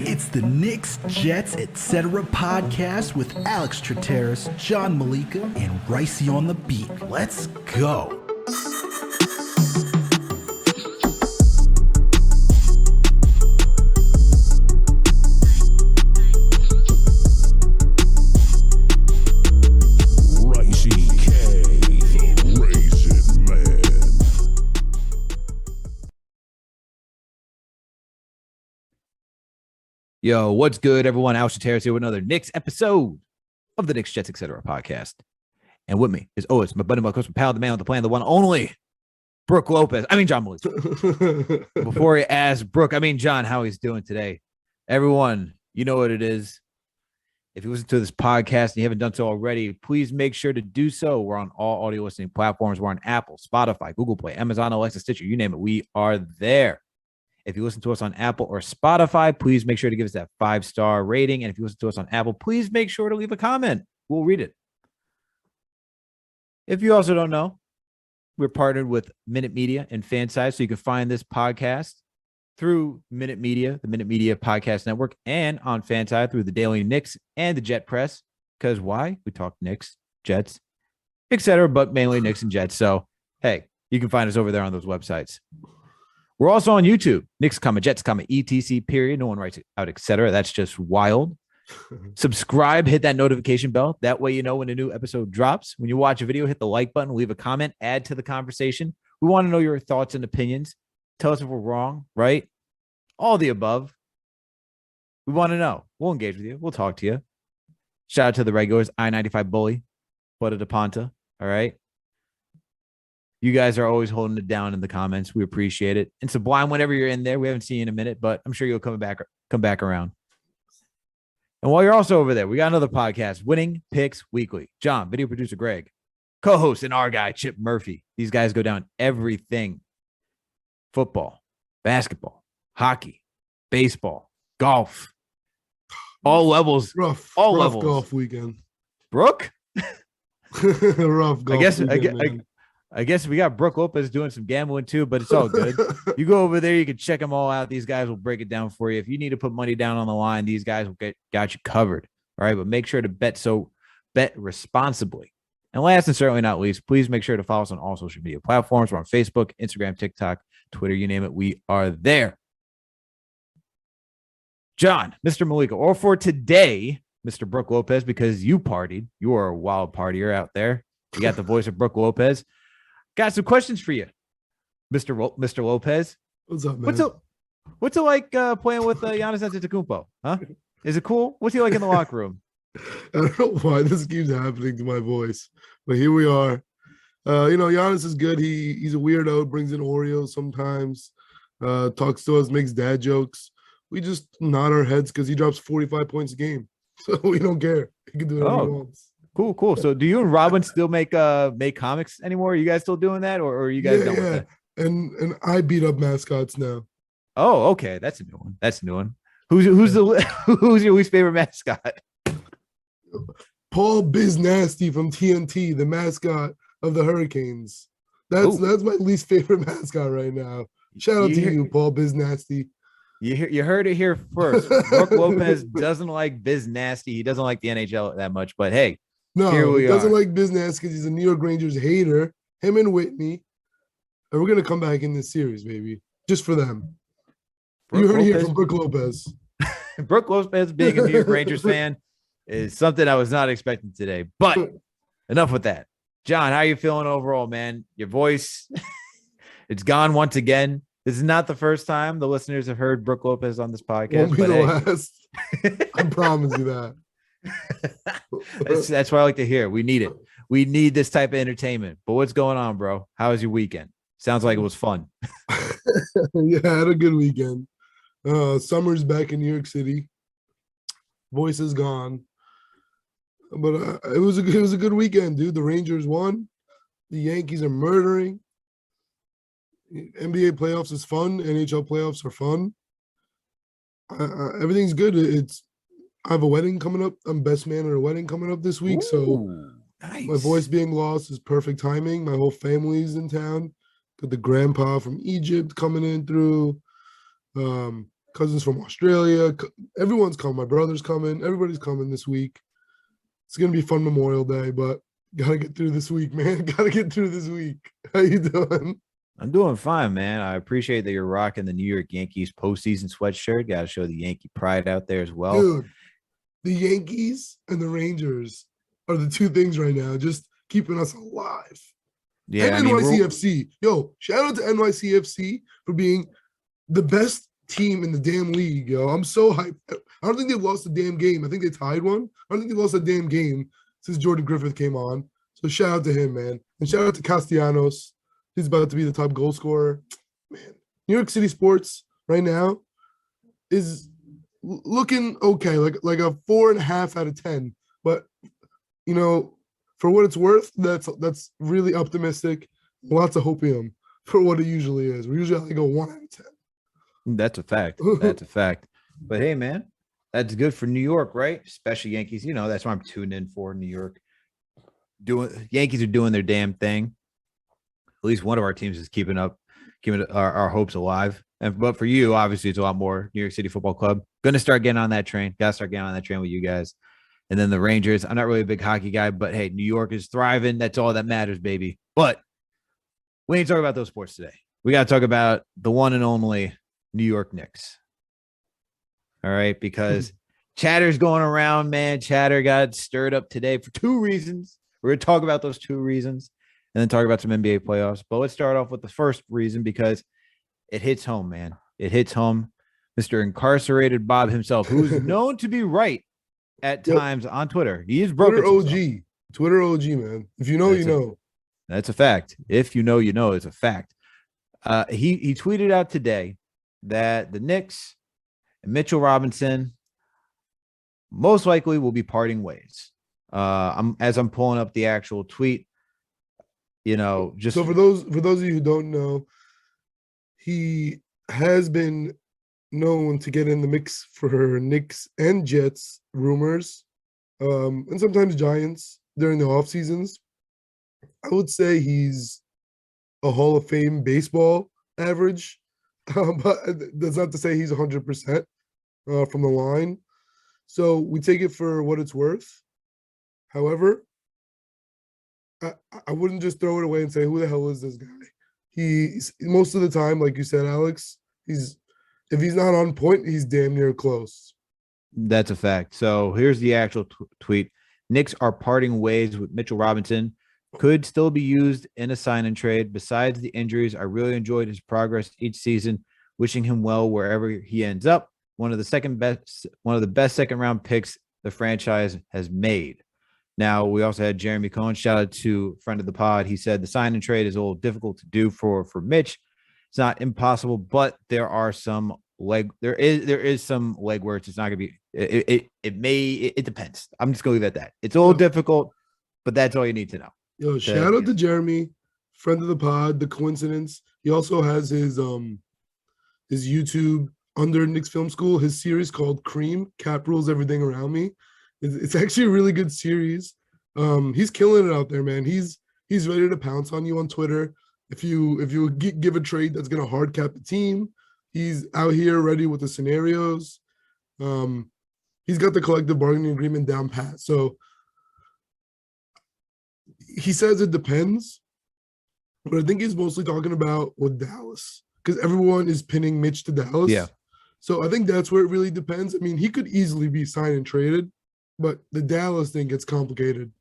It's the Knicks, Jets, etc. podcast with Alex Trataros, John Meleka, and Raisi on the beat. Let's go. Yo, what's good, everyone? Alex Trataros here with another Knicks episode of the Knicks, Jets, etc. podcast. And with me, as always, my buddy, my coach, my pal, the man with the plan, the one only, Brook Lopez. John Meleka. Before he asks Brook, John, how he's doing today. Everyone, you know what it is. If you listen to this podcast and you haven't done so already, please make sure to do so. We're on all audio listening platforms. We're on Apple, Spotify, Google Play, Amazon, Alexa, Stitcher, you name it. We are there. If you listen to us on Apple or Spotify, please make sure to give us that 5-star rating. And if you listen to us on Apple, please make sure to leave a comment. We'll read it. If you also don't know, we're partnered with Minute Media and Fanside, so you can find this podcast through Minute Media, the Minute Media Podcast Network, and on Fanside through the Daily Knicks and the Jet Press. Because why? We talk Knicks, Jets, etc., but mainly Knicks and Jets. So, hey, you can find us over there on those websites. We're also on YouTube, Knicks, Jets, etc. period. No one writes it out, etc. That's just wild. Subscribe, hit that notification bell. That way you know when a new episode drops. When you watch a video, hit the like button, leave a comment, add to the conversation. We want to know your thoughts and opinions. Tell us if we're wrong, right? All the above. We want to know. We'll engage with you. We'll talk to you. Shout out to the regulars, I-95 Bully, Butter de Ponta, all right? You guys are always holding it down in the comments. We appreciate it. And Sublime, whenever you're in there, we haven't seen you in a minute, but I'm sure you'll come back around. And while you're also over there, we got another podcast, Winning Picks Weekly. John, video producer Greg, co-host and our guy, Chip Murphy. These guys go down everything. Football, basketball, hockey, baseball, golf. All levels. Rough levels. Golf weekend. Brook? Rough golf weekend, I guess we got Brook Lopez doing some gambling too, but it's all good. You go over there, you can check them all out. These guys will break it down for you. If you need to put money down on the line, these guys will got you covered. All right, but make sure to bet responsibly. And last and certainly not least, please make sure to follow us on all social media platforms. We're on Facebook, Instagram, TikTok, Twitter, you name it. We are there. John, Mr. Meleka, or for today, Mr. Brook Lopez, because you partied. You are a wild partier out there. You got the voice of Brook Lopez. Got some questions for you, Mr. Lopez. What's up, man? What's it like playing with Giannis Antetokounmpo? Huh? Is it cool? What's he like in the locker room? I don't know why this keeps happening to my voice, but here we are. Giannis is good. He's a weirdo. Brings in Oreos sometimes. Talks to us, makes dad jokes. We just nod our heads because he drops 45 points a game, so we don't care. He can do whatever he wants. Cool. So do you and Robin still make comics anymore? Are you guys still doing that, or are you guys done with that? And I beat up mascots now. Oh, okay. That's a new one. Who's your least favorite mascot? Paul Biz Nasty from TNT, the mascot of the Hurricanes. That's my least favorite mascot right now. Shout out to you, Paul Biz Nasty. You heard it here first. Brook Lopez doesn't like Biz Nasty. He doesn't like the NHL that much, but hey. No, he doesn't like business because he's a New York Rangers hater. Him and Whitney. And we're going to come back in this series, baby. Just for them. You heard it here from Brook Lopez. Brook Lopez being a New York Rangers fan is something I was not expecting today. But enough with that. John, how are you feeling overall, man? Your voice, it's gone once again. This is not the first time the listeners have heard Brook Lopez on this podcast. Won't be the last. I promise you that. That's what I like to hear. We need it. We need this type of entertainment. But what's going on, bro? How was your weekend? Sounds like it was fun. Yeah, I had a good weekend. Summer's back in New York City. Voice is gone. But it was a good weekend, dude. The Rangers won. The Yankees are murdering. NBA playoffs is fun. NHL playoffs are fun. Everything's good. I have a wedding coming up. I'm best man at a wedding coming up this week. Ooh, so nice. My voice being lost is perfect timing. My whole family's in town. Got the grandpa from Egypt coming in through. Cousins from Australia. Everyone's coming. My brother's coming. Everybody's coming this week. It's gonna be fun Memorial Day, but gotta get through this week, man. Gotta get through this week. How you doing? I'm doing fine, man. I appreciate that you're rocking the New York Yankees postseason sweatshirt. Got to show the Yankee pride out there as well. Dude, the Yankees and the Rangers are the two things right now, just keeping us alive. Yeah, and I mean, NYCFC. Yo, shout out to NYCFC for being the best team in the damn league, yo. I'm so hyped. I don't think they've lost a damn game. I think they tied one. I don't think they lost a damn game since Jordan Griffith came on. So shout out to him, man. And shout out to Castellanos. He's about to be the top goal scorer. Man, New York City sports right now is looking okay, like a 4.5 out of 10. But you know, for what it's worth, that's really optimistic. Lots of hopium for what it usually is. We're usually like a 1 out of 10. that's a fact. That's a fact. But hey, man, that's good for New York, right? Especially Yankees. You know, that's what I'm tuning in for. New York. Yankees are doing their damn thing. At least one of our teams is keeping our hopes alive. But for you, obviously, it's a lot more. New York City Football Club. Gonna start getting on that train. Gotta start getting on that train with you guys. And then the Rangers. I'm not really a big hockey guy, but hey, New York is thriving. That's all that matters, baby. But we ain't talking about those sports today. We gotta talk about the one and only New York Knicks. All right, because chatter's going around, man. Chatter got stirred up today for 2 reasons. We're gonna talk about those 2 reasons and then talk about some NBA playoffs. But let's start off with the first reason because it hits home, man. It hits home. Mr. Incarcerated Bob himself, who's known to be right at times on Twitter. He is broken. Twitter OG, man. If you know, you know. That's a fact. If you know, you know. It's a fact. He tweeted out today that the Knicks and Mitchell Robinson most likely will be parting ways. As I'm pulling up the actual tweet, you know, just so for those of you who don't know, he has been known to get in the mix for Knicks and Jets rumors, and sometimes Giants during the off seasons. I would say he's a Hall of Fame baseball average, but that's not to say he's 100% from the line. So we take it for what it's worth. However, I wouldn't just throw it away and say, who the hell is this guy? He's most of the time, like you said, Alex, if he's not on point, he's damn near close. That's a fact. So here's the actual tweet. Knicks are parting ways with Mitchell Robinson. Could still be used in a sign and trade. Besides the injuries, I really enjoyed his progress each season. Wishing him well wherever he ends up. One of the best second round picks the franchise has made. Now, we also had Jeremy Cohen. Shout out to friend of the pod. He said the sign and trade is a little difficult to do for Mitch. It's not impossible, but there is some legwork. It's not gonna be. It depends. I'm just gonna leave it at that. It's a little difficult, but that's all you need to know. Yo, shout out to Jeremy, friend of the pod. The coincidence. He also has his YouTube under Knicks Film School. His series called Cream. Cap rules everything around me. It's actually a really good series. He's killing it out there, man. He's ready to pounce on you on Twitter. If you give a trade that's gonna hard cap the team, he's out here ready with the scenarios. He's got the collective bargaining agreement down pat. So he says it depends, but I think he's mostly talking about with Dallas because everyone is pinning Mitch to Dallas. Yeah. So I think that's where it really depends. I mean, he could easily be signed and traded, but the Dallas thing gets complicated.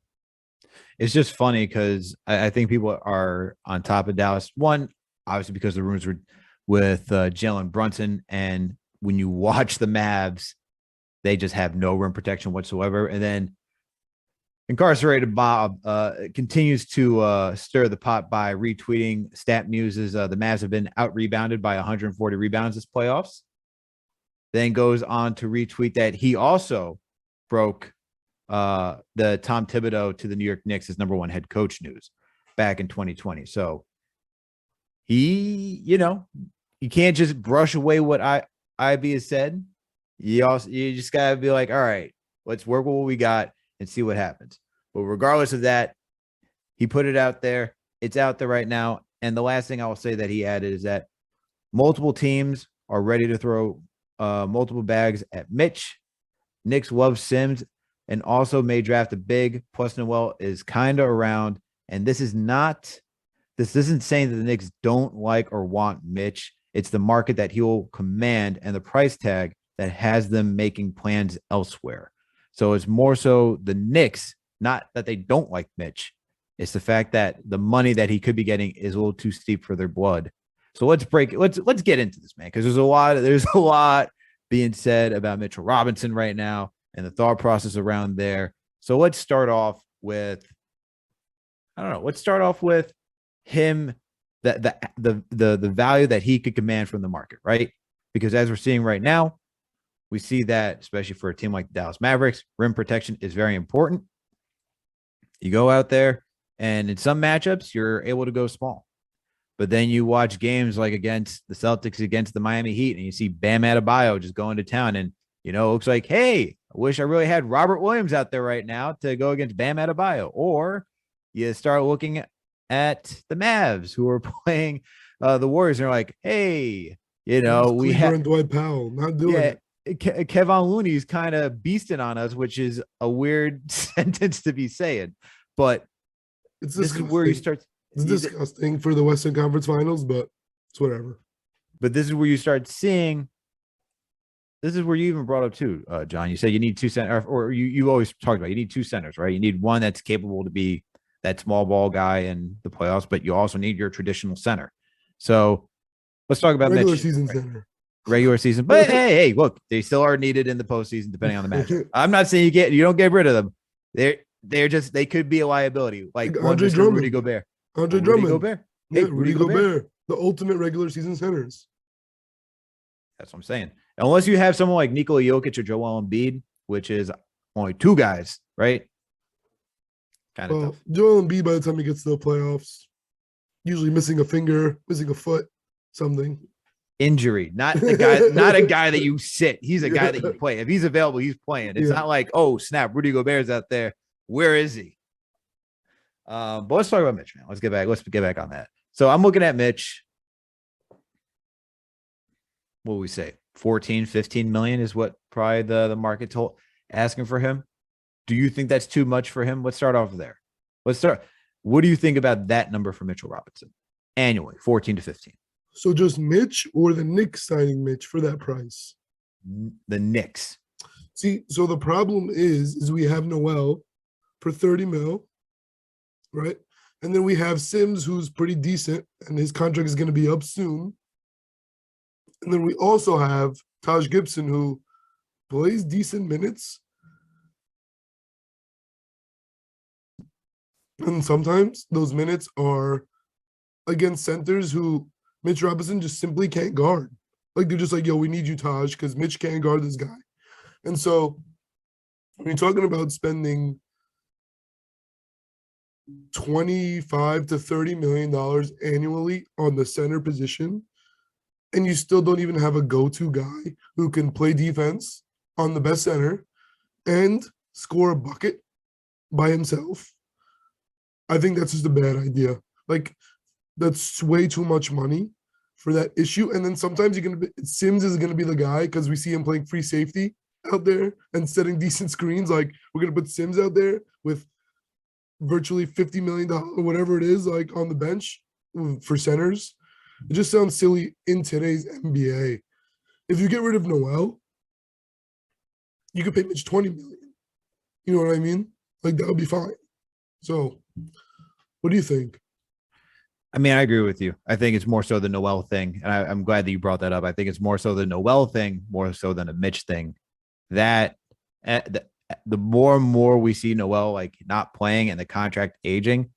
It's just funny because I think people are on top of Dallas. One, obviously, because the rumors were with Jalen Brunson, and when you watch the Mavs, they just have no rim protection whatsoever. And then Incarcerated Bob continues to stir the pot by retweeting Stat Muse's the Mavs have been out rebounded by 140 rebounds this playoffs. Then goes on to retweet that he also broke the Tom Thibodeau to the New York Knicks as #1 head coach news back in 2020. So you can't just brush away what Ivy has said. You just gotta be like, all right, let's work with what we got and see what happens. But regardless of that, he put it out there. It's out there right now. And the last thing I will say that he added is that multiple teams are ready to throw multiple bags at Mitch. Knicks love Sims and also may draft a big. Plus, Noel is kind of around. And this isn't saying that the Knicks don't like or want Mitch. It's the market that he will command and the price tag that has them making plans elsewhere. So it's more so the Knicks, not that they don't like Mitch. It's the fact that the money that he could be getting is a little too steep for their blood. So let's get into this, man, because there's a lot being said about Mitchell Robinson right now and the thought process around there. So let's start off with him, the value that he could command from the market, right? Because as we're seeing right now, we see that, especially for a team like the Dallas Mavericks, rim protection is very important. You go out there, and in some matchups, you're able to go small. But then you watch games like against the Celtics, against the Miami Heat, and you see Bam Adebayo just going to town. And, it looks like, hey, I wish I really had Robert Williams out there right now to go against Bam Adebayo. Or you start looking at the Mavs who are playing the Warriors, and they're like, hey, we have Dwight Powell not doing it. Kevin Looney's kind of beasting on us, which is a weird sentence to be saying, but this is where you start. It's disgusting for the Western Conference Finals, but it's whatever. But this is where you start seeing. This is where you even brought up too, John. You said you need two centers, or you always talked about you need two centers, right? You need one that's capable to be that small ball guy in the playoffs, but you also need your traditional center. So let's talk about regular Mitch. Season center. Regular season, but hey, look, they still are needed in the postseason depending on the matchup. I'm not saying you don't get rid of them. They could be a liability, like Andre Drummond, Rudy Gobert. Rudy Gobert. Hey, Rudy Gobert, the ultimate regular season centers. That's what I'm saying. Unless you have someone like Nikola Jokic or Joel Embiid, which is only two guys, right? Kind of tough. Joel Embiid, by the time he gets to the playoffs, usually missing a finger, missing a foot, something. Injury, not a guy that you sit. He's a guy that you play. If he's available, he's playing. It's not like, oh snap, Rudy Gobert's out there. Where is he? But let's talk about Mitch, man. Let's get back on that. So I'm looking at Mitch. What do we say? 14, 15 million is what probably the market told asking for him. Do you think that's too much for him? Let's start off there. What do you think about that number for Mitchell Robinson annually? 14 to 15. So just Mitch or the Knicks signing Mitch for that price? The Knicks. See, so the problem is we have Noel for 30 mil, right? And then we have Sims, who's pretty decent, and his contract is going to be up soon. And then we also have Taj Gibson, who plays decent minutes. And sometimes those minutes are against centers who Mitch Robinson just simply can't guard. Like, they're just like, yo, we need you, Taj, because Mitch can't guard this guy. And so when you're talking about spending $25 to $30 million annually on the center position, and you still don't even have a go-to guy who can play defense on the best center and score a bucket by himself, I think that's just a bad idea. Like, that's way too much money for that issue. And then sometimes Sims is gonna be the guy because we see him playing free safety out there and setting decent screens. Like, we're gonna put Sims out there with virtually $50 million, whatever it is, like on the bench for centers. It just sounds silly in today's NBA. If you get rid of Noel, you could pay Mitch $20 million. You know what I mean? Like, that would be fine. So, what do you think? I mean, I agree with you. I think it's more so the Noel thing. And I'm glad that you brought that up. I think it's more so the Noel thing, more so than a Mitch thing. That the more and more we see Noel like not playing and the contract aging,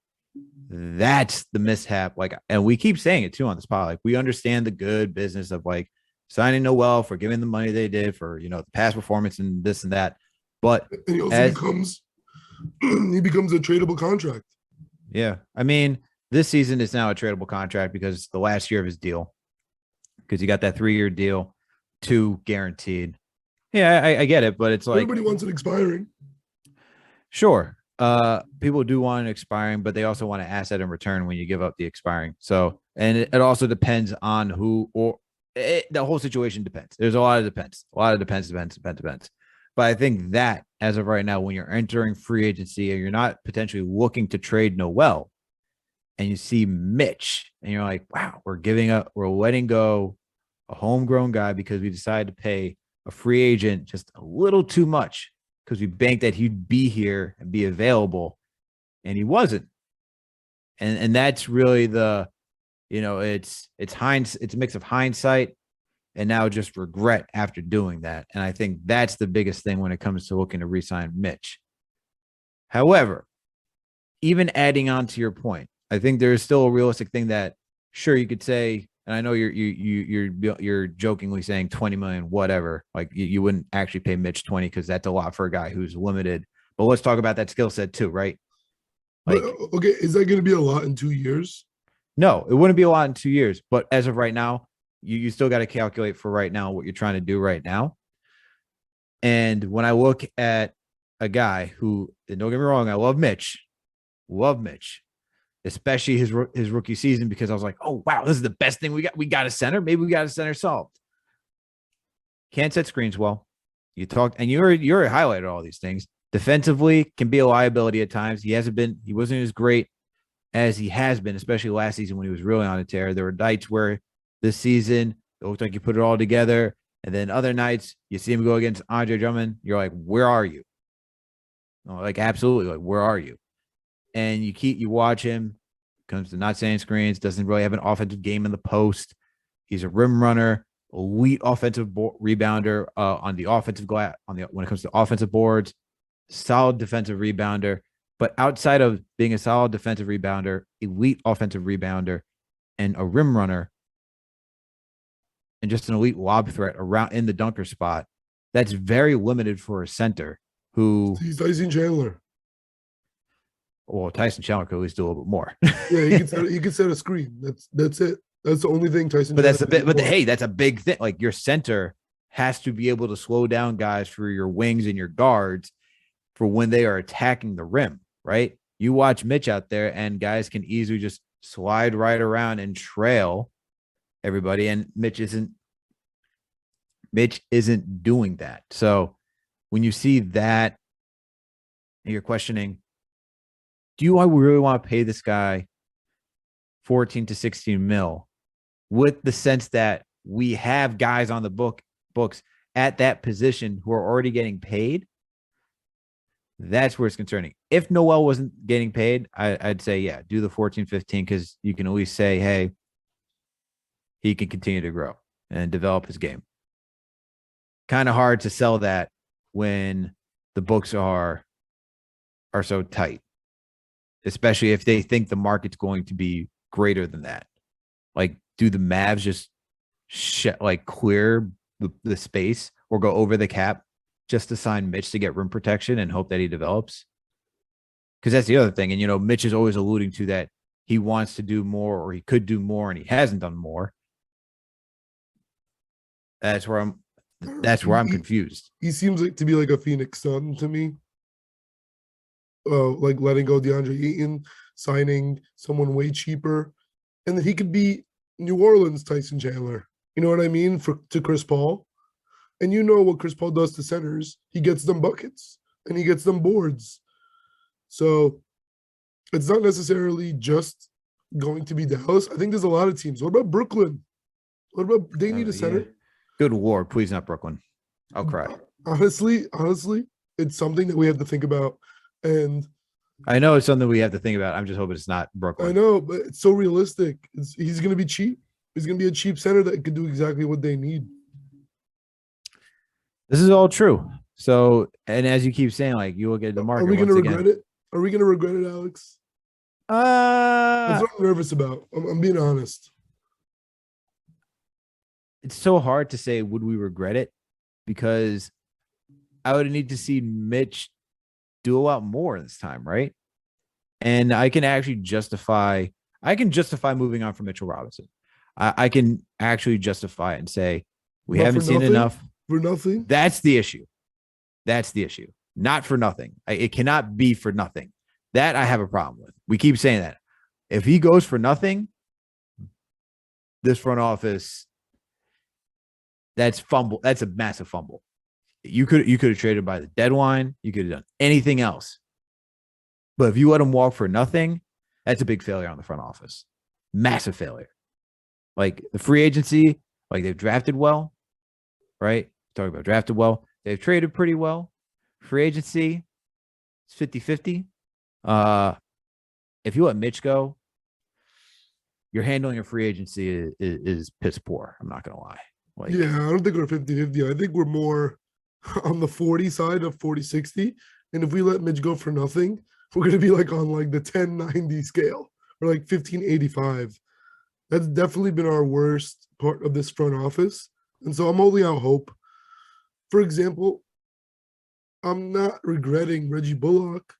that's the mishap. Like, and we keep saying it too on the spot. Like, we understand the good business of like signing Noel for giving the money they did for, the past performance and this and that. But and he also becomes a tradable contract. Yeah. I mean, this season is now a tradable contract because it's the last year of his deal. Because you got that 3-year deal, 2 guaranteed. Yeah, I get it, but it's like everybody wants it expiring. Sure. People do want an expiring, but they also want an asset in return when you give up the expiring. So, and it also depends on who or the whole situation depends. There's a lot of depends. A lot of depends. But I think that as of right now, when you're entering free agency and you're not potentially looking to trade Noel, and you see Mitch, and you're like, wow, we're letting go a homegrown guy because we decided to pay a free agent just a little too much because we banked that he'd be here and be available, and he wasn't. And that's really it's a mix of hindsight and now just regret after doing that. And I think that's the biggest thing when it comes to looking to re-sign Mitch. However, even adding on to your point, I think there's still a realistic thing that sure you could say, and I know you're jokingly saying 20 million, whatever. Like you wouldn't actually pay Mitch 20 because that's a lot for a guy who's limited. But let's talk about that skill set too, right? Like, okay, is that going to be a lot in 2 years? No, it wouldn't be a lot in 2 years. But as of right now, you still got to calculate for right now what you're trying to do right now. And when I look at a guy who, and don't get me wrong, I love Mitch, especially his rookie season, because I was like, oh wow, this is the best thing we got. We got a center. Maybe we got a center solved. Can't set screens well. You talked, and you highlighted all these things. Defensively can be a liability at times. He wasn't as great as he has been, especially last season when he was really on a tear. There were nights where this season it looked like you put it all together, and then other nights you see him go against Andre Drummond. You're like, where are you? Like, absolutely, like, where are you? And you watch him, comes to not setting screens, doesn't really have an offensive game in the post. He's a rim runner, elite offensive rebounder on the offensive glass. When it comes to offensive boards, solid defensive rebounder. But outside of being a solid defensive rebounder, elite offensive rebounder, and a rim runner, and just an elite lob threat around in the dunker spot, that's very limited for a center who. He's Tyson Chandler. Well, Tyson Chandler could at least do a little bit more. Yeah, he could set a screen. That's it. That's the only thing Tyson. But that's a bit. But hey, that's a big thing. Like, your center has to be able to slow down guys for your wings and your guards for when they are attacking the rim. Right? You watch Mitch out there, and guys can easily just slide right around and trail everybody, and Mitch isn't doing that. So when you see that, and you're questioning, do I really want to pay this guy 14 to 16 mil with the sense that we have guys on the books at that position who are already getting paid? That's where it's concerning. If Noel wasn't getting paid, I'd say, yeah, do the 14, 15, because you can at least say, hey, he can continue to grow and develop his game. Kind of hard to sell that when the books are so tight, especially if they think the market's going to be greater than that. Like, do the Mavs just clear the space or go over the cap just to sign Mitch to get rim protection and hope that he develops? Because that's the other thing. And, Mitch is always alluding to that he wants to do more, or he could do more, and he hasn't done more. That's where I'm confused. He seems like to be like a Phoenix Sun to me. Like letting go DeAndre Ayton, signing someone way cheaper, and then he could be New Orleans Tyson Chandler. You know what I mean? To Chris Paul. And you know what Chris Paul does to centers. He gets them buckets and he gets them boards. So it's not necessarily just going to be Dallas. I think there's a lot of teams. What about Brooklyn? What about they need a center? Yeah. Good Lord, please not Brooklyn. I'll cry. Honestly, it's something that we have to think about. And I know it's something we have to think about. I'm just hoping it's not Brooklyn. I know, but it's so realistic. He's going to be cheap. He's going to be a cheap center that could do exactly what they need. This is all true. So, and as you keep saying, like, you look at the market. Are we going to regret it? Are we going to regret it, Alex? That's what I'm nervous about. I'm being honest. It's so hard to say, would we regret it? Because I would need to see Mitch do a lot more this time, right? And I can actually justify moving on from Mitchell Robinson. I can actually justify it and say, we haven't seen enough. For nothing? That's the issue. not for nothing. It cannot be for nothing. That I have a problem with. We keep saying that. If he goes for nothing, this front office, that's fumble. That's a massive fumble. You could have traded by the deadline. You could have done anything else. But if you let him walk for nothing, that's a big failure on the front office. Massive failure. Like the free agency, like they've drafted well, right? Talking about drafted well. They've traded pretty well. Free agency, it's 50-50. If you let Mitch go, your handling of free agency is piss poor. I'm not going to lie. Like, yeah, I don't think we're 50-50. I think we're more on the 40 side of 40-60. And if we let Mitch go for nothing, we're going to be like on like the 10-90 scale or like 15-85. That's definitely been our worst part of this front office. And so I'm holding out hope. For example, I'm not regretting Reggie Bullock,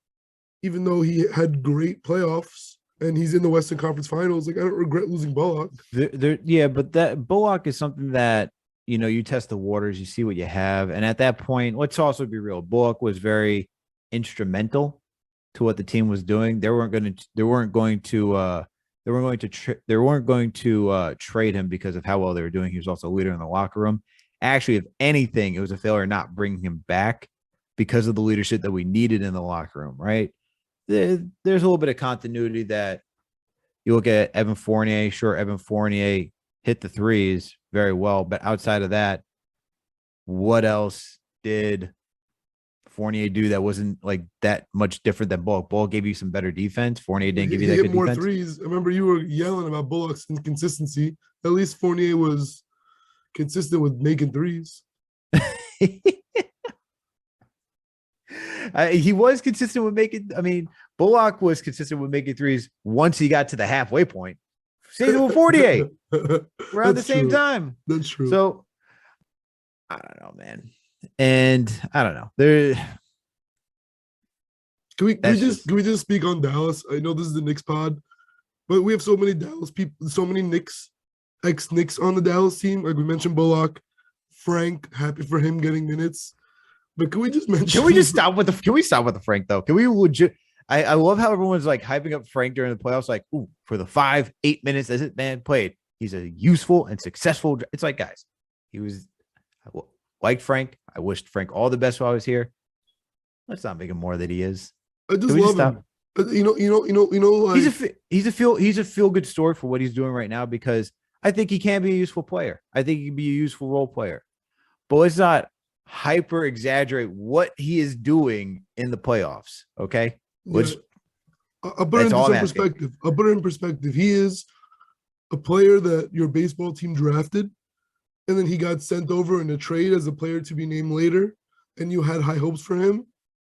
even though he had great playoffs and he's in the Western Conference Finals. Like, I don't regret losing Bullock. Yeah, but that Bullock is something that, you know, you test the waters, you see what you have. And at that point, let's also be real. Bullock was very instrumental to what the team was doing. They weren't going to trade him because of how well they were doing. He was also a leader in the locker room. Actually, if anything, it was a failure not bringing him back because of the leadership that we needed in the locker room, right? There's a little bit of continuity that you look at Evan Fournier. Sure, Evan Fournier hit the threes very well, but outside of that, what else did Fournier do that wasn't like that much different than Bullock? Bullock gave you some better defense. Fournier didn't give you that good more defense. Threes. I remember you were yelling about Bullock's inconsistency. At least Fournier was consistent with making threes. He was consistent with making. I mean, Bullock was consistent with making threes once he got to the halfway point. Same with Fournier around the same time. That's true. So I don't know, man. And I don't know. There. Can we just speak on Dallas? I know this is the Knicks pod, but we have so many Dallas people, so many Knicks, ex-Knicks on the Dallas team. Like we mentioned Bullock, Frank, happy for him getting minutes. But can we just mention? Can we stop with the Frank though? Can we legit? I love how everyone's like hyping up Frank during the playoffs. Like, ooh, for the 5-8 minutes as it man played, he's a useful and successful. It's like, guys, he was like Frank. I wished Frank all the best while I was here. Let's not make him more than he is. I just love him. You know. Like, he's a feel good story for what he's doing right now because I think he can be a useful player. I think he can be a useful role player, but let's not hyper exaggerate what he is doing in the playoffs. Okay. Which I'll put it into some perspective. I'll put it in perspective. He is a player that your baseball team drafted, and then he got sent over in a trade as a player to be named later, and you had high hopes for him,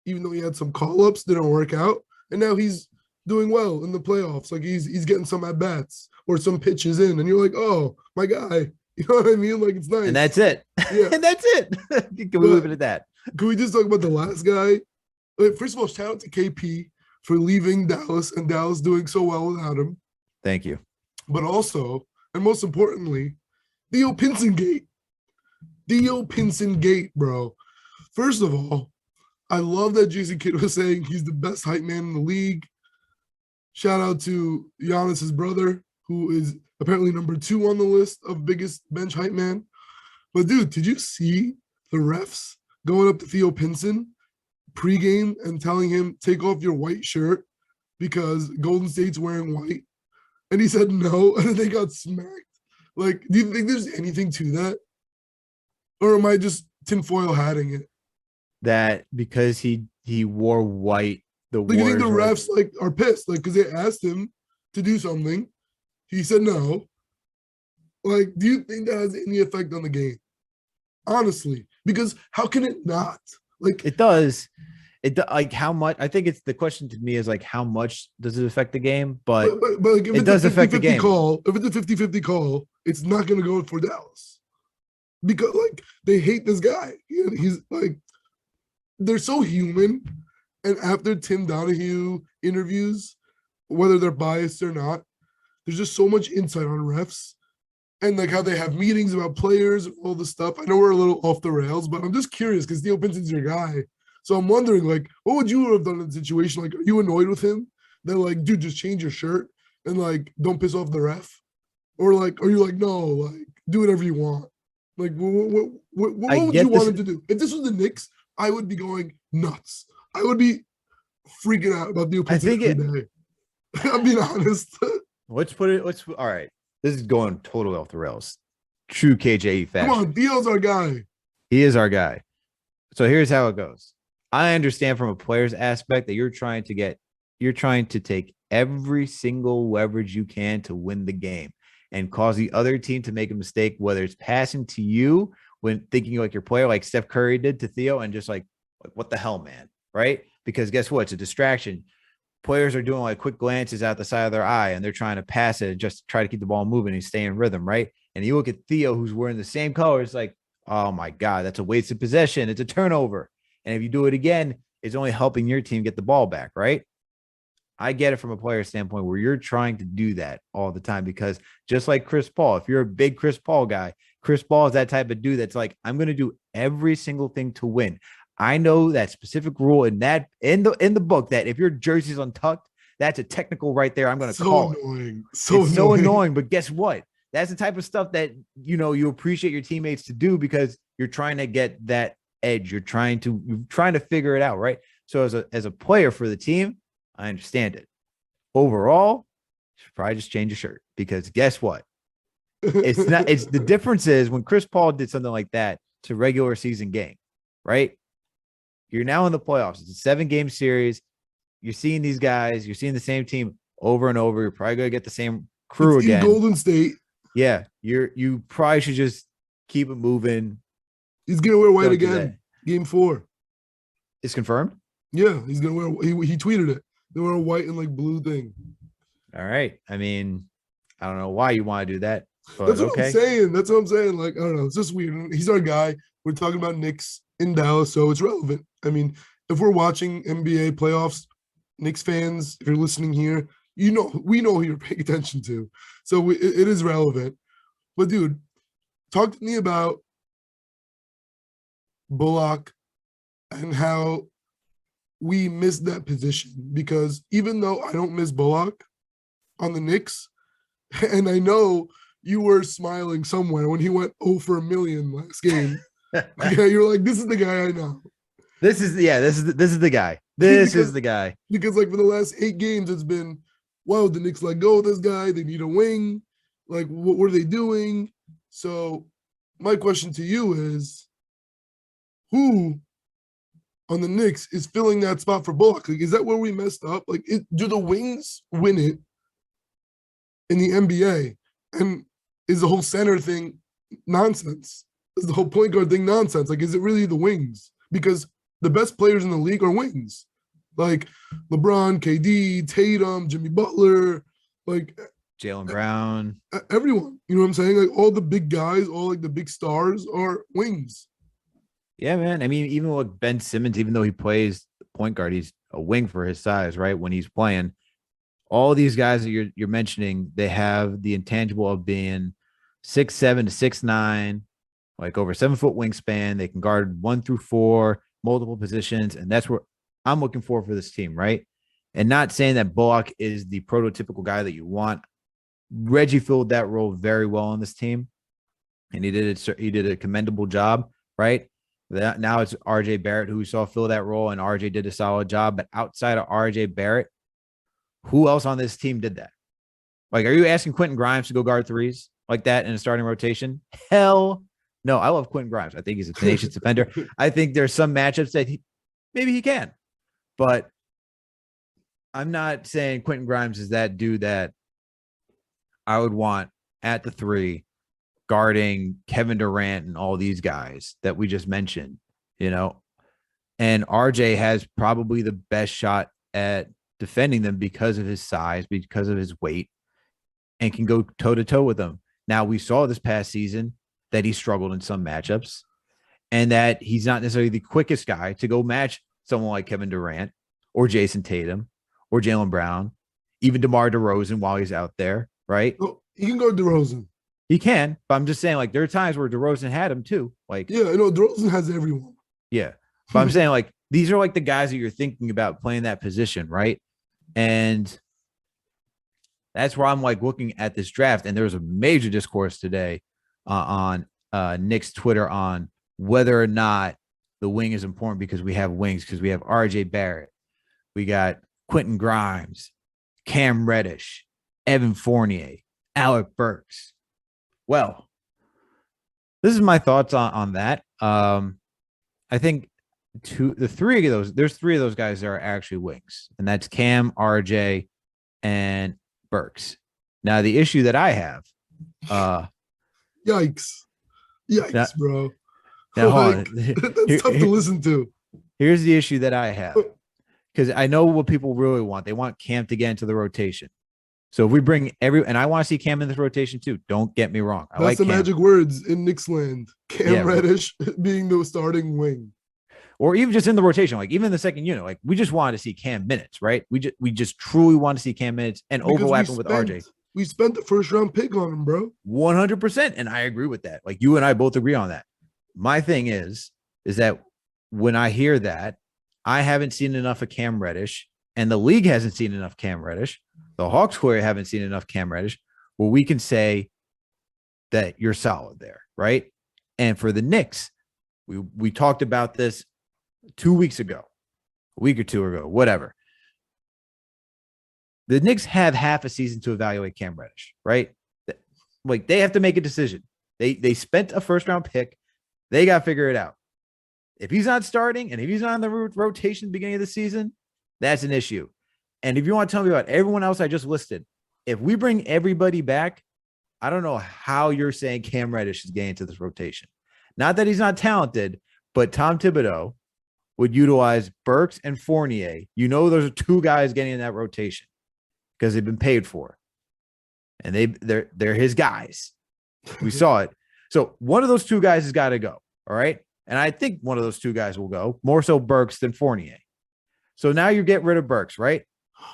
even though he had some call-ups, didn't work out, and now he's doing well in the playoffs. Like he's getting some at-bats or some pitches in, and you're like, oh, my guy. You know what I mean? Like, it's nice. And that's it. Yeah. And that's it. Can we leave it at that? Can we just talk about the last guy? First of all, shout out to KP for leaving Dallas and Dallas doing so well without him. Thank you. But also, and most importantly, Theo Pinson Gate. Theo Pinson Gate, bro. First of all, I love that Jason Kidd was saying he's the best hype man in the league. Shout out to Giannis's brother, who is apparently number 2 on the list of biggest bench hype man. But dude, did you see the refs going up to Theo Pinson pregame and telling him, take off your white shirt because Golden State's wearing white? And he said no, and then they got smacked. Like, do you think there's anything to that? Or am I just tinfoil hatting it? That because he wore white, the like, you think the Warriors refs are pissed, like, because they asked him to do something. He said no. Like, do you think that has any effect on the game? Honestly, because how can it not? Like, it does. Like how much? I think it's the question to me is like how much does it affect the game? But like if it does affect the game. If it's a 50-50 call, it's not going to go for Dallas because like they hate this guy. He's like, they're so human. And after Tim Donahue interviews, whether they're biased or not, there's just so much insight on refs and like how they have meetings about players and all this stuff. I know we're a little off the rails, but I'm just curious because Theo Pinson's your guy. So I'm wondering, like, what would you have done in a situation? Like, are you annoyed with him? Then like, dude, just change your shirt and like, don't piss off the ref, or like, are you like, no, like, do whatever you want? Like, I what would you get want this. him to do? If this was the Knicks, I would be going nuts. I would be freaking out about the I opinion think every day. I'm being honest. let's put it. All right. This is going totally off the rails. True KJE Come fashion. on, Theo's our guy. He is our guy. So here's how it goes. I understand from a player's aspect that you're trying to take every single leverage you can to win the game and cause the other team to make a mistake, whether it's passing to you when thinking like your player, like Steph Curry did to Theo, and just like what the hell, man, right? Because guess what? It's a distraction. Players are doing like quick glances out the side of their eye and they're trying to pass it and just try to keep the ball moving and stay in rhythm, right? And you look at Theo, who's wearing the same color, it's like, oh my God, that's a wasted possession. It's a turnover. And if you do it again, it's only helping your team get the ball back, right? I get it from a player standpoint where you're trying to do that all the time, because just like Chris Paul, if you're a big Chris Paul guy, Chris Paul is that type of dude that's like, I'm going to do every single thing to win. I know that specific rule in the book that if your jersey's untucked, that's a technical right there. I'm going to call annoying. it. So annoying. But guess what? That's the type of stuff that, you appreciate your teammates to do because you're trying to get that edge. You're trying to figure it out, right? So as a player for the team, I understand it. Overall, you should probably just change your shirt, because guess what? It's the difference is when Chris Paul did something like that to regular season game, right? You're now in the playoffs. It's a 7-game series. You're seeing these guys. You're seeing the same team over and over. You're probably going to get the same crew it's again. In Golden State. Yeah, you probably should just keep it moving. He's going to wear white again. Game 4. It's confirmed? Yeah, he's going to wear – he tweeted it. They wear a white and like blue thing. All right. I mean, I don't know why you want to do that. But That's what okay. I'm saying. That's what I'm saying. Like, I don't know. It's just weird. He's our guy. We're talking about Knicks in Dallas, so it's relevant. I mean, if we're watching NBA playoffs, Knicks fans, if you're listening here, we know who you're paying attention to. So it is relevant. But, dude, talk to me about Bullock and how we missed that position, because even though I don't miss Bullock on the Knicks, and I know you were smiling somewhere when he went 0 for a million last game. Okay, you're like, this is the guy I know. This is the guy. This is the guy. Because like for the last 8 games, it's been, wow, the Knicks let go of this guy. They need a wing. Like, what were they doing? So my question to you is, who on the Knicks is filling that spot for Bullock? Like, is that where we messed up? Like, do the wings win it in the NBA? And is the whole center thing nonsense? Is the whole point guard thing nonsense? Like, is it really the wings? Because the best players in the league are wings. Like LeBron, KD, Tatum, Jimmy Butler, like Jaylen Brown. Everyone. You know what I'm saying? Like, all the big guys, all like the big stars are wings. Yeah, man. I mean, even with Ben Simmons, even though he plays point guard, he's a wing for his size, right? When he's playing, all these guys that you're mentioning, they have the intangible of being 6'7" to 6'9", like over 7-foot wingspan. They can guard 1 through 4, multiple positions, and that's what I'm looking for this team, right? And not saying that Bullock is the prototypical guy that you want. Reggie filled that role very well on this team, and he did a commendable job, right? Now it's RJ Barrett who we saw fill that role, and RJ did a solid job. But outside of RJ Barrett, who else on this team did that? Like, are you asking Quentin Grimes to go guard threes like that in a starting rotation? Hell no. I love Quentin Grimes. I think he's a tenacious defender. I think there's some matchups that maybe he can, but I'm not saying Quentin Grimes is that dude that I would want at the 3 guarding Kevin Durant and all these guys that we just mentioned, and RJ has probably the best shot at defending them because of his size, because of his weight, and can go toe to toe with them. Now, we saw this past season that he struggled in some matchups and that he's not necessarily the quickest guy to go match someone like Kevin Durant or Jason Tatum or Jaylen Brown, even DeMar DeRozan while he's out there, right? Oh, he can go DeRozan. He can, but I'm just saying, like, there are times where DeRozan had him too. Like, yeah, I know DeRozan has everyone. Yeah, but I'm saying, like, these are like the guys that you're thinking about playing that position, right? And that's where I'm like looking at this draft. And there was a major discourse today on Knicks Twitter on whether or not the wing is important because we have wings, because we have RJ Barrett, we got Quentin Grimes, Cam Reddish, Evan Fournier, Alec Burks. Well, this is my thoughts on that. I think there's three of those guys that are actually wings, and that's Cam, RJ, and Burks. Now, the issue that I have, yikes, now, bro. Now, hold on. That's tough to listen to. Here's the issue that I have, because I know what people really want. They want Cam to get into the rotation. So if we bring and I want to see Cam in this rotation too. Don't get me wrong. That's the magic words in Knicks land. Cam Reddish being the starting wing. Or even just in the rotation, like even in the second unit, like we just wanted to see Cam minutes, right? We just truly want to see Cam minutes and overlapping with RJ. We spent the first round pick on him, bro. 100%. And I agree with that. Like you and I both agree on that. My thing is that when I hear that, I haven't seen enough of Cam Reddish, and the league hasn't seen enough Cam Reddish. The Hawks query haven't seen enough Cam Reddish where we can say that you're solid there, right? And for the Knicks, we talked about this 2 weeks ago, a week or two ago, whatever. The Knicks have half a season to evaluate Cam Reddish, right? Like they have to make a decision. They spent a first round pick. They got to figure it out. If he's not starting and if he's not in the rotation at the beginning of the season, that's an issue. And if you want to tell me about everyone else I just listed, if we bring everybody back, I don't know how you're saying Cam Reddish is getting into this rotation. Not that he's not talented, but Tom Thibodeau would utilize Burks and Fournier. You know, those are two guys getting in that rotation because they've been paid for, and they're his guys. We saw it. So one of those two guys has got to go. All right, and I think one of those two guys will go, more so Burks than Fournier. So now you get rid of Burks, right?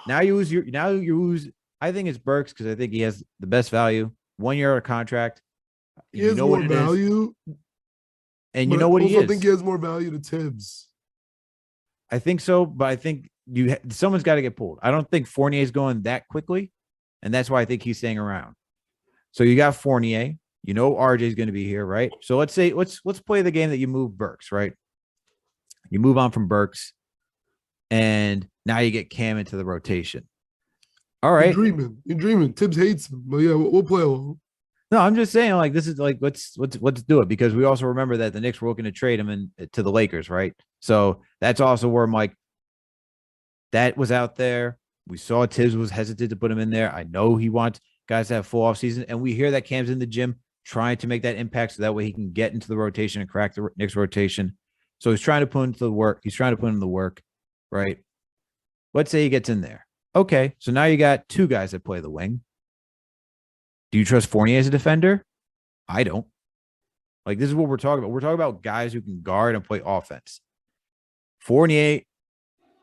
Now you use. I think it's Burks because I think he has the best value. 1 year contract. He has more value, and you know what he is. I think he has more value to Tibbs. I think so, but I think someone's got to get pulled. I don't think Fournier is going that quickly, and that's why I think he's staying around. So you got Fournier. You know RJ is going to be here, right? So let's play the game that you move Burks, right? You move on from Burks, and now you get Cam into the rotation. All right, you're dreaming. Tibbs hates him, but yeah, we'll play along. No, I'm just saying, like, this is like let's do it, because we also remember that the Knicks were looking to trade him to the Lakers, right? So that's also where I'm like, that was out there. We saw Tibbs was hesitant to put him in there. I know he wants guys to have full off season, and we hear that Cam's in the gym trying to make that impact so that way he can get into the rotation and crack the Knicks rotation. So he's trying to put into the work. He's trying to put in the work, right? Let's say he gets in there. Okay, so now you got two guys that play the wing. Do you trust Fournier as a defender? I don't. Like, this is what we're talking about. We're talking about guys who can guard and play offense. Fournier,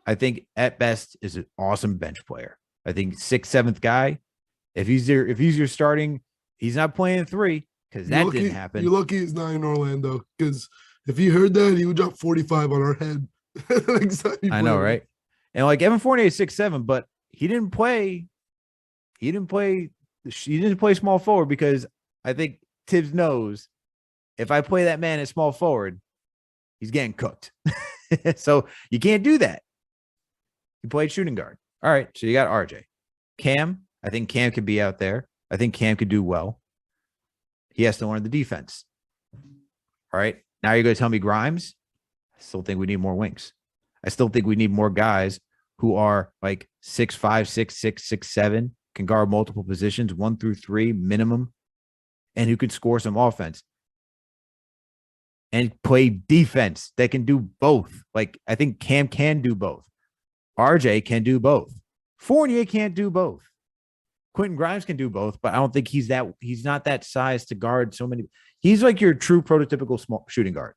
I think at best is an awesome bench player. I think 6th, 7th guy. If he's your starting, he's not playing 3 because that didn't happen. You're lucky he's not in Orlando, because if he heard that, he would drop 45 on our head. I know, right? And like Evan Fournier is 6'7", but he didn't play small forward because I think Tibbs knows if I play that man at small forward, he's getting cooked. So you can't do that. He played shooting guard. All right, so you got RJ. Cam, I think Cam could be out there. I think Cam could do well. He has to learn the defense. All right, now you're going to tell me Grimes? I still think we need more wings. I still think we need more guys who are like 6'5", 6'6", 6'7", can guard multiple positions, 1 through 3 minimum, and who could score some offense and play defense that can do both. Like, I think Cam can do both. RJ can do both. Fournier can't do both. Quentin Grimes can do both, but I don't think he's not that size to guard so many. He's like your true prototypical small shooting guard.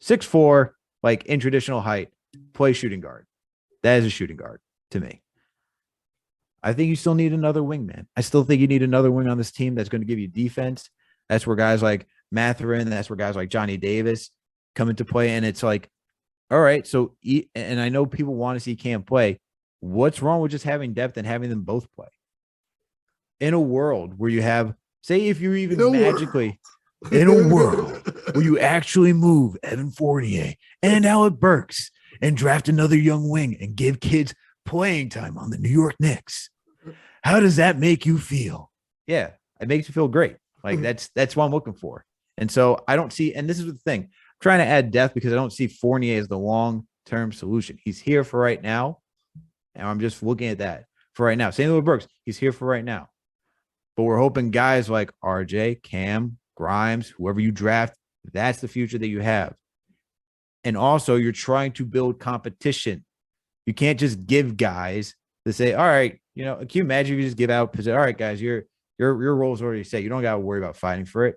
6'4", like in traditional height, play shooting guard. That is a shooting guard to me. I think you still need another wing, man. I still think you need another wing on this team that's going to give you defense. That's where guys like Mathurin, that's where guys like Johnny Davis come into play. And it's like, All right. So, and I know people want to see Cam play. What's wrong with just having depth and having them both play? In a world where you have, say, if you even magically, in a world where you actually move Evan Fournier and Alec Burks and draft another young wing and give kids playing time on the New York Knicks, how does that make you feel? Yeah, it makes you feel great. Like that's what I'm looking for. And so I don't see, and this is the thing, I'm trying to add depth because I don't see Fournier as the long-term solution. He's here for right now. And I'm just looking at that for right now. Same with Burks. He's here for right now. But we're hoping guys like RJ, Cam, Grimes, whoever you draft, that's the future that you have. And also, you're trying to build competition. You can't just give guys to say, all right, can you imagine if you just give out, all right, guys, your role's already set. You don't got to worry about fighting for it.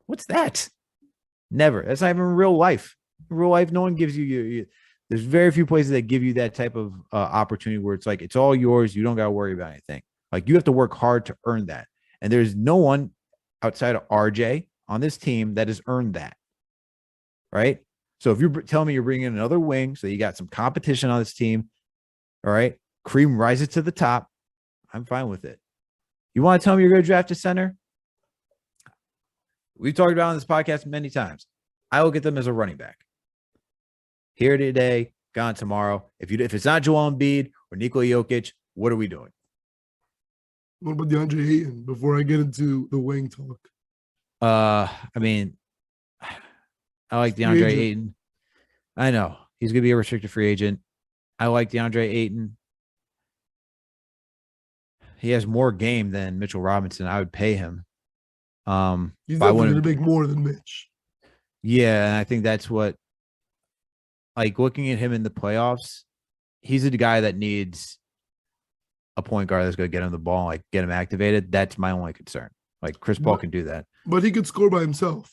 What's that? Never. That's not even real life. In real life, no one gives you there's very few places that give you that type of opportunity where it's like, it's all yours. You don't got to worry about anything. Like, you have to work hard to earn that. And there's no one outside of RJ on this team that has earned that. Right. So if you're telling me you're bringing in another wing, so you got some competition on this team, all right, cream rises to the top, I'm fine with it. You want to tell me you're going to draft a center? We've talked about on this podcast many times. I look at them as a running back. Here today, gone tomorrow. If it's not Joel Embiid or Nikola Jokic, what are we doing? What about DeAndre Ayton before I get into the wing talk? I mean, I like DeAndre Ayton. I know he's going to be a restricted free agent. I like DeAndre Ayton. He has more game than Mitchell Robinson. I would pay him. He's definitely going to make more than Mitch. Yeah, and I think that's what, like, looking at him in the playoffs, he's the guy that needs a point guard that's going to get him the ball, like get him activated. That's my only concern. Like, Chris Paul can do that. But he could score by himself.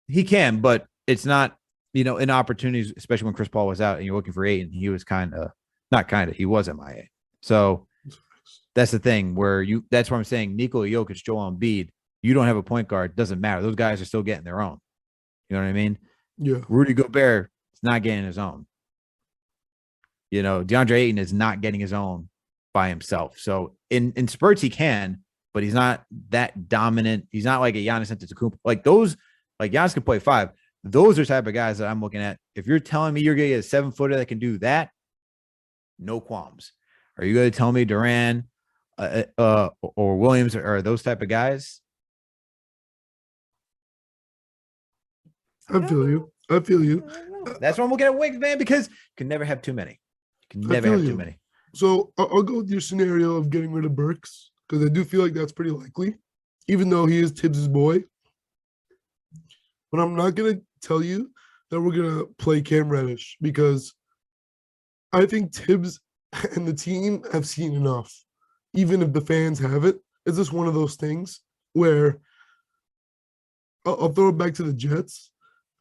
He can, but it's not, in opportunities, especially when Chris Paul was out and you're looking for Ayton, he was he was MIA. So that's the thing where that's why I'm saying Nikola Jokic, Joel Embiid, you don't have a point guard, doesn't matter. Those guys are still getting their own. You know what I mean? Yeah. Rudy Gobert is not getting his own. DeAndre Ayton is not getting his own by himself. So in spurts he can, but he's not that dominant. He's not like a Giannis Antetokounmpo. Like those, like Giannis can play five. Those are the type of guys that I'm looking at. If you're telling me you're going to get a 7-footer that can do that, no qualms. Are you going to tell me Durant or Williams or those type of guys? I feel you. That's why I'm looking at wings, man, because you can never have too many. You can never have too many. So I'll go with your scenario of getting rid of Burks because I do feel like that's pretty likely, even though he is Tibbs' boy. But I'm not going to tell you that we're going to play Cam Reddish because I think Tibbs and the team have seen enough. Even if the fans haven't, it's just one of those things where I'll throw it back to the Jets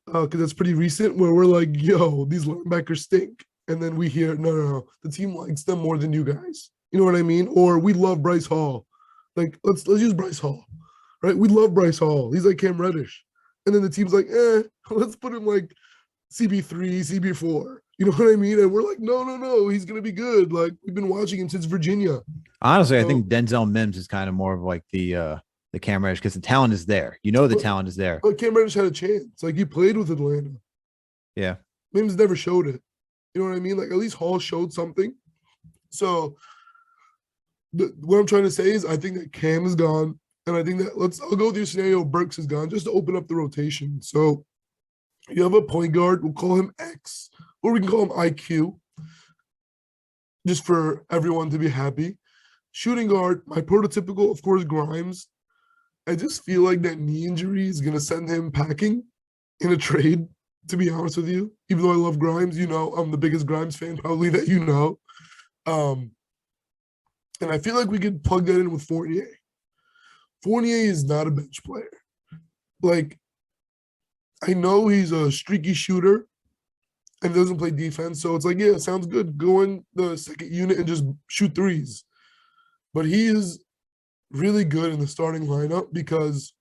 because that's pretty recent where we're like, yo, these linebackers stink. And then we hear, no, the team likes them more than you guys. You know what I mean? Or we love Bryce Hall. Like, let's use Bryce Hall, right? We love Bryce Hall. He's like Cam Reddish. And then the team's like, let's put him like CB3, CB4. You know what I mean? And we're like, no, he's going to be good. Like, we've been watching him since Virginia. Honestly, I think Denzel Mims is kind of more of like the Cam Reddish because the talent is there. The talent is there. But Cam Reddish had a chance. Like, he played with Atlanta. Yeah. Mims never showed it. You know what I mean? Like, at least Hall showed something. So what I'm trying to say is I think that Cam is gone. And I think that I'll go with your scenario. Burks is gone just to open up the rotation. So you have a point guard. We'll call him X, or we can call him IQ, just for everyone to be happy. Shooting guard, my prototypical, of course, Grimes. I just feel like that knee injury is going to send him packing in a trade, to be honest with you. Even though I love Grimes, I'm the biggest Grimes fan probably that you know. And I feel like we could plug that in with Fournier. Fournier is not a bench player. Like, I know he's a streaky shooter and doesn't play defense. So it's like, yeah, sounds good. Go in the second unit and just shoot threes. But he is really good in the starting lineup because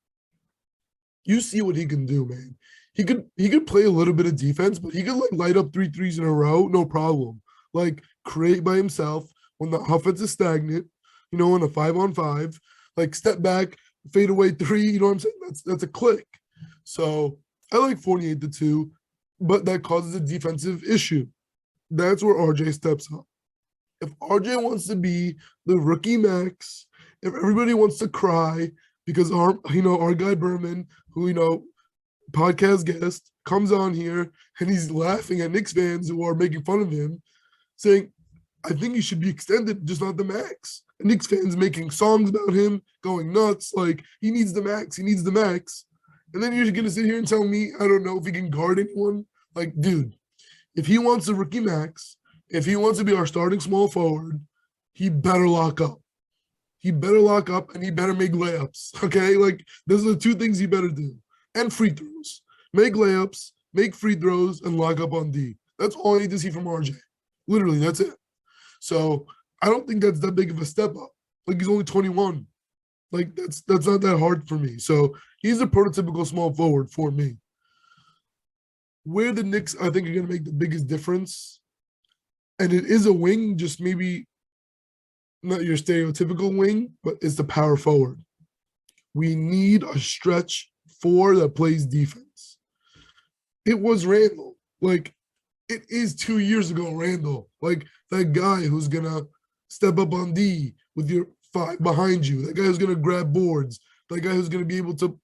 you see what he can do, man. he could play a little bit of defense, but he could like light up 3 threes in a row, no problem. Like create by himself when the offense is stagnant, in a 5-on-5, like step back, fade away three, you know what I'm saying? That's a click. So I like Fournier at the 2, but that causes a defensive issue. That's where RJ steps up. If RJ wants to be the rookie max, if everybody wants to cry because our guy Berman, who podcast guest, comes on here and he's laughing at Knicks fans who are making fun of him, saying, I think he should be extended, just not the max. And Knicks fans making songs about him, going nuts, like he needs the max, he needs the max. And then you're gonna sit here and tell me, I don't know if he can guard anyone. Like, dude, if he wants a rookie max, if he wants to be our starting small forward, he better lock up. He better lock up and he better make layups. Okay. Like, those are the 2 things he better do. And free throws. Make layups, make free throws, and lock up on D. That's all I need to see from RJ. Literally, that's it. So I don't think that's that big of a step up. Like, he's only 21. Like, that's not that hard for me. So he's a prototypical small forward for me. Where the Knicks, I think, are going to make the biggest difference, and it is a wing, just maybe not your stereotypical wing, but it's the power forward. We need a stretch 4 that plays defense. It was Randle. Like, it is 2 years ago, Randle. Like, that guy who's going to step up on D with your 5 behind you. That guy who's going to grab boards. That guy who's going to be able to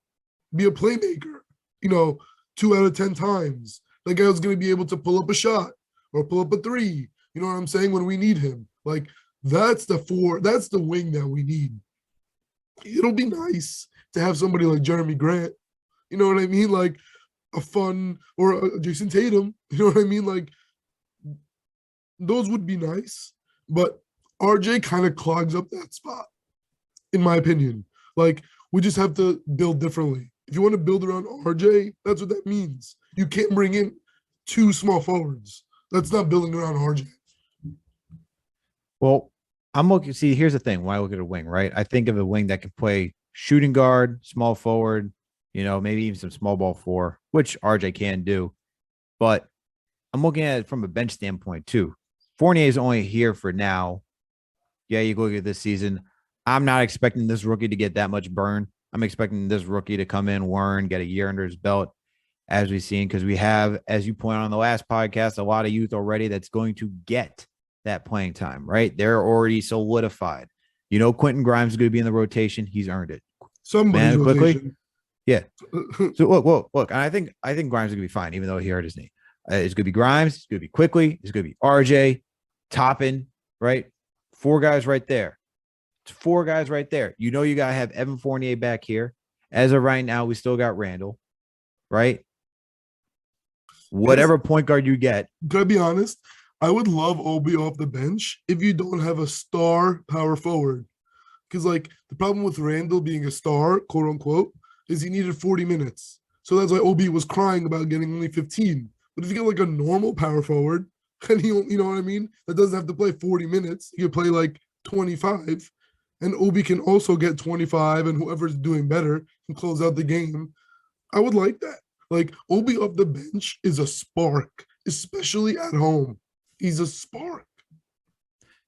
be a playmaker, 2 out of 10 times. That guy who's going to be able to pull up a shot or pull up a 3. You know what I'm saying? When we need him. Like, that's the wing that we need. It'll be nice to have somebody like Jeremy Grant. You know what I mean? Like a fun, or a Jason Tatum. You know what I mean? Like, those would be nice. But RJ kind of clogs up that spot, in my opinion. Like, we just have to build differently. If you want to build around RJ, that's what that means. You can't bring in 2 small forwards. That's not building around RJ. Well, I'm looking. See, here's the thing. When I look at a wing, right? I think of a wing that can play shooting guard, small forward, maybe even some small ball 4, which RJ can do. But I'm looking at it from a bench standpoint too. Fournier is only here for now. Yeah, you look at this season. I'm not expecting this rookie to get that much burn. I'm expecting this rookie to come in, learn, get a year under his belt, as we've seen, because we have, as you pointed out on the last podcast, a lot of youth already that's going to get that playing time, right? They're already solidified. Quentin Grimes is going to be in the rotation. He's earned it. Somebody's quickly. Rotation. Yeah. So look. And I think Grimes is going to be fine, even though he hurt his knee. It's going to be Grimes. It's going to be quickly. It's going to be RJ, Toppin, right? 4 guys right there. It's 4 guys right there. You got to have Evan Fournier back here. As of right now, we still got Randle, right? Whatever point guard you get. Can I be honest? I would love Obi off the bench if you don't have a star power forward. Because, like, the problem with Randle being a star, quote unquote, is he needed 40 minutes. So that's why Obi was crying about getting only 15. But if you get like a normal power forward, and you know what I mean? That doesn't have to play 40 minutes. You can play like 25. And Obi can also get 25, and whoever's doing better can close out the game. I would like that. Like, Obi off the bench is a spark, especially at home. He's a spark.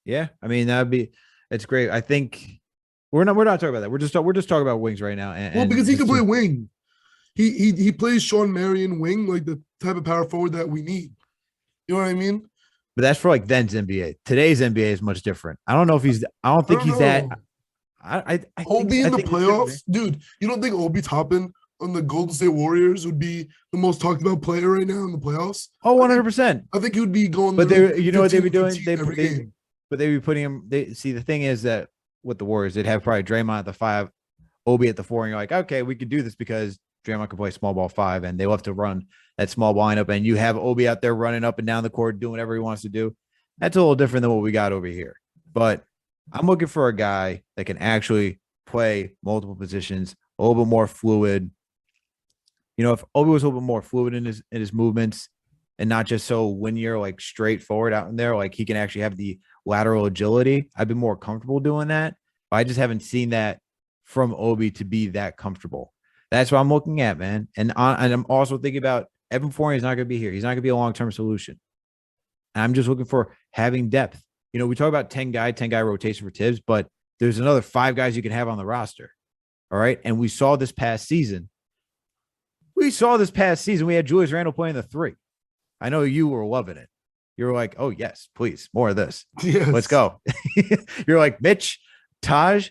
Yeah, I mean it's great. I think we're not talking about that. We're just talking about wings right now. And because he can play wing. He plays Sean Marion wing, like the type of power forward that we need. You know what I mean? But that's for like then's NBA. Today's NBA is much different. I don't know if he's. I don't think he's that. I Obi in the playoffs, dude. You don't think Obi Toppin on the Golden State Warriors would be the most talked about player right now in the playoffs? Oh, 100%. I think he would be going. But they, you know what they'd be doing? But they'd be putting him. See, the thing is that with the Warriors, they'd have probably Draymond at the 5, Obi at the 4, and you're like, okay, we could do this because Draymond can play small ball 5, and they love to run that small ball lineup, and you have Obi out there running up and down the court, doing whatever he wants to do. That's a little different than what we got over here. But I'm looking for a guy that can actually play multiple positions, a little bit more fluid. If Obi was a little bit more fluid in his movements and not just so linear, like straightforward out in there, like he can actually have the lateral agility, I'd be more comfortable doing that. I just haven't seen that from Obi to be that comfortable. That's what I'm looking at, man. And I'm also thinking about Evan Fournier is not going to be here. He's not going to be a long-term solution. And I'm just looking for having depth. You know, we talk about 10 guy rotation for Tibbs, but there's another 5 guys you can have on the roster. All right. And we saw this past season. We had Julius Randle playing the 3. I know you were loving it. You were like, oh, yes, please, more of this. Yes. Let's go. You're like, Mitch, Taj,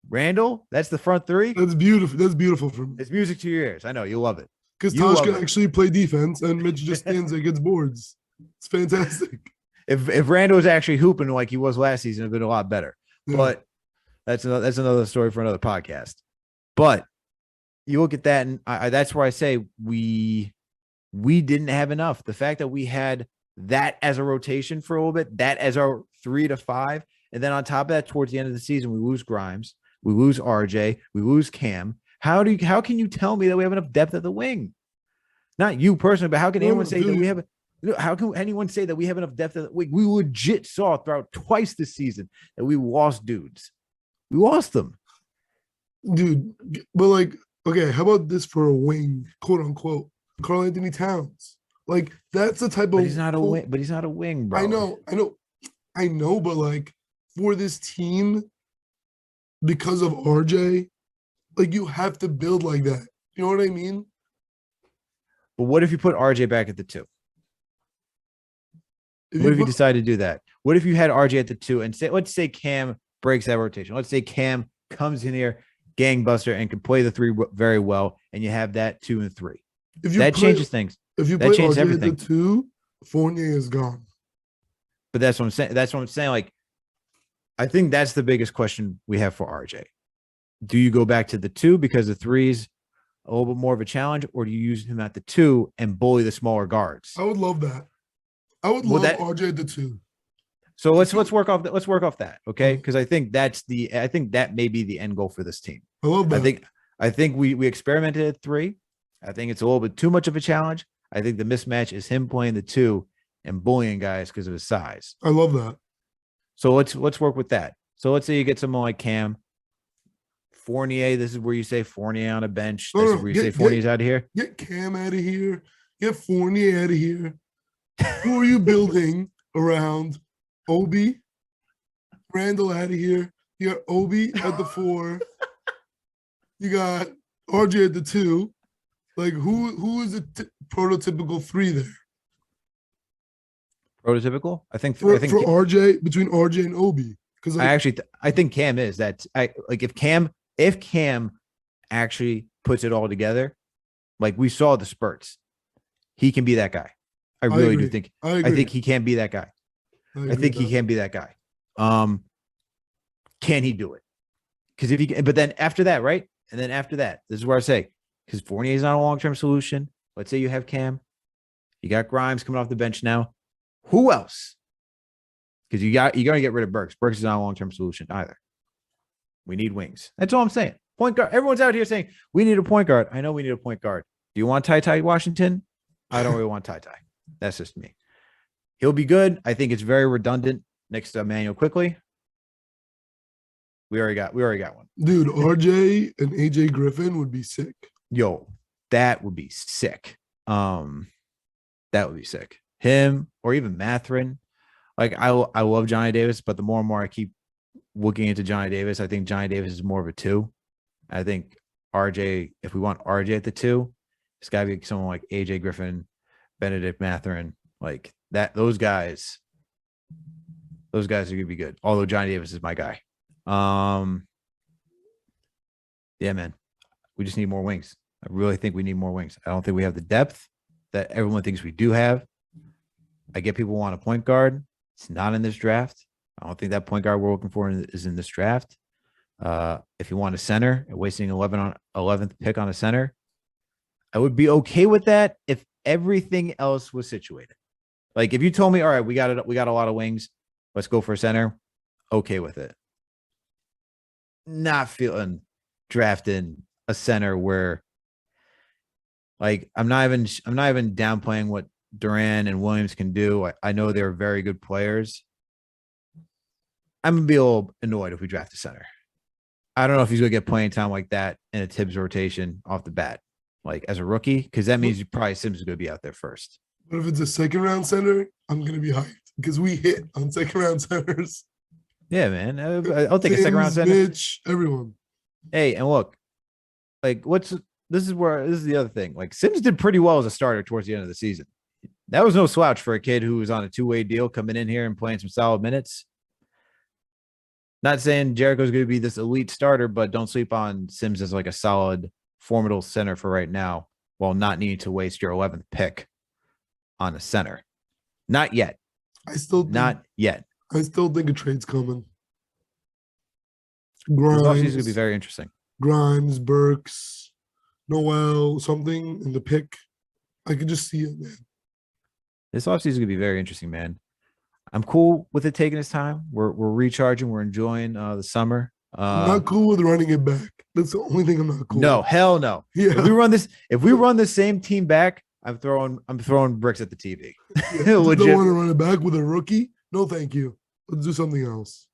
Randle, that's the front 3. That's beautiful. That's beautiful for me. It's music to your ears. I know. You love it. Because Taj can actually play defense, and Mitch just stands there, gets boards. It's fantastic. If Randle was actually hooping like he was last season, it'd been a lot better. Yeah. But that's another story for another podcast. But you look at that, and that's where I say we didn't have enough. The fact that we had that as a rotation for a little bit, that as our 3 to 5, and then on top of that, towards the end of the season, we lose Grimes, we lose RJ, we lose Cam. How can you tell me that we have enough depth at the wing? Not you personally, but how can anyone say that we have? How can anyone say that we have enough depth at the wing? We legit saw throughout twice this season that we lost dudes. We lost them, dude. But like, okay, how about this for a wing, quote unquote? Karl Anthony Towns. Like, that's the type of. But he's not a wing. But he's not a wing, bro. I know. But like, for this team, because of RJ, like, you have to build like that. You know what I mean? But what if you put RJ back at the 2? What if you decide to do that? What if you had RJ at the 2 and let's say Cam breaks that rotation. Let's say Cam comes in here, gangbuster, and can play the 3 very well, and you have that 2 and 3. That changes things. If you play RJ at the 2, Fournier is gone. But that's what I'm saying. That's what I'm saying. Like, I think that's the biggest question we have for RJ. Do you go back to the 2 because the 3's a little bit more of a challenge, or do you use him at the 2 and bully the smaller guards? I would love that. I would love RJ at the 2. So let's work off that. Let's work off that, okay? Because I think that may be the end goal for this team. I love that. I think we experimented at 3. I think it's a little bit too much of a challenge. I think the mismatch is him playing the 2 and bullying guys because of his size. I love that. So let's work with that. So let's say you get someone like Cam Fournier. This is where you say Fournier on a bench. This is where you say Fournier's out of here. Get Cam out of here. Get Fournier out of here. Who are you building around? Obi, Randle out of here. You got Obi at the 4. You got RJ at the 2. Like, who is the prototypical 3 there? Prototypical? I think for RJ, between RJ and Obi. Because I think Cam is that. If Cam actually puts it all together, like we saw the spurts, he can be that guy. I really do think. I think he can be that guy. I think he can be that guy. Can he do it? Because if he, but then after that, right? And then after that, this is where I say, because Fournier is not a long-term solution. Let's say you have Cam, you got Grimes coming off the bench now. Who else? Because you got to get rid of Burks. Burks is not a long-term solution either. We need wings. That's all I'm saying. Point guard. Everyone's out here saying we need a point guard. I know we need a point guard. Do you want Ty Washington? I don't really want Ty. That's just me. He'll be good. I think it's very redundant next to Emmanuel quickly. We already got one. Dude, RJ and AJ Griffin would be sick. Yo, that would be sick. That would be sick. Him or even Mathurin. Like I love Johnny Davis, but the more and more I keep looking into Johnny Davis, I think Johnny Davis is more of a 2. I think RJ, if we want RJ at the 2, it's got to be someone like AJ Griffin, Benedict Mathurin, like that. Those guys are gonna be good. Although Johnny Davis is my guy. Yeah, man. We just need more wings. I really think we need more wings. I don't think we have the depth that everyone thinks we do have. I get people want a point guard. It's not in this draft. I don't think that point guard we're looking for is in this draft. If you want a center, wasting 11th pick on a center, I would be okay with that if everything else was situated. Like if you told me, all right, we got a lot of wings, let's go for a center. Okay with it. Not feeling drafting a center where, like, I'm not even downplaying what Durant and Williams can do. I know they're very good players. I'm gonna be a little annoyed if we draft a center. I don't know if he's going to get playing time like that in a Tibbs rotation off the bat, like as a rookie, because that means probably Sims is going to be out there first. But if it's a second round center, I'm gonna be hyped because we hit on second round centers. Yeah, man. I'll take a second round center. Mitch, everyone. Hey, and look, like this is the other thing. Like Sims did pretty well as a starter towards the end of the season. That was no slouch for a kid who was on a two-way deal coming in here and playing some solid minutes. Not saying Jericho's going to be this elite starter, but don't sleep on Sims as like a solid, formidable center for right now, while not needing to waste your 11th pick on a center. Not yet. Not yet. I still think a trade's coming. Grimes. This offseason is going to be very interesting. Grimes, Burks, Noel, something in the pick. I can just see it, man. This offseason is going to be very interesting, man. I'm cool with it taking its time. We're recharging. We're enjoying the summer. I'm not cool with running it back. That's the only thing I'm not cool No, with. hell no. Yeah. If we run the same team back, I'm throwing bricks at the TV. Yeah, don't want to run it back with a rookie? No, thank you. Let's do something else.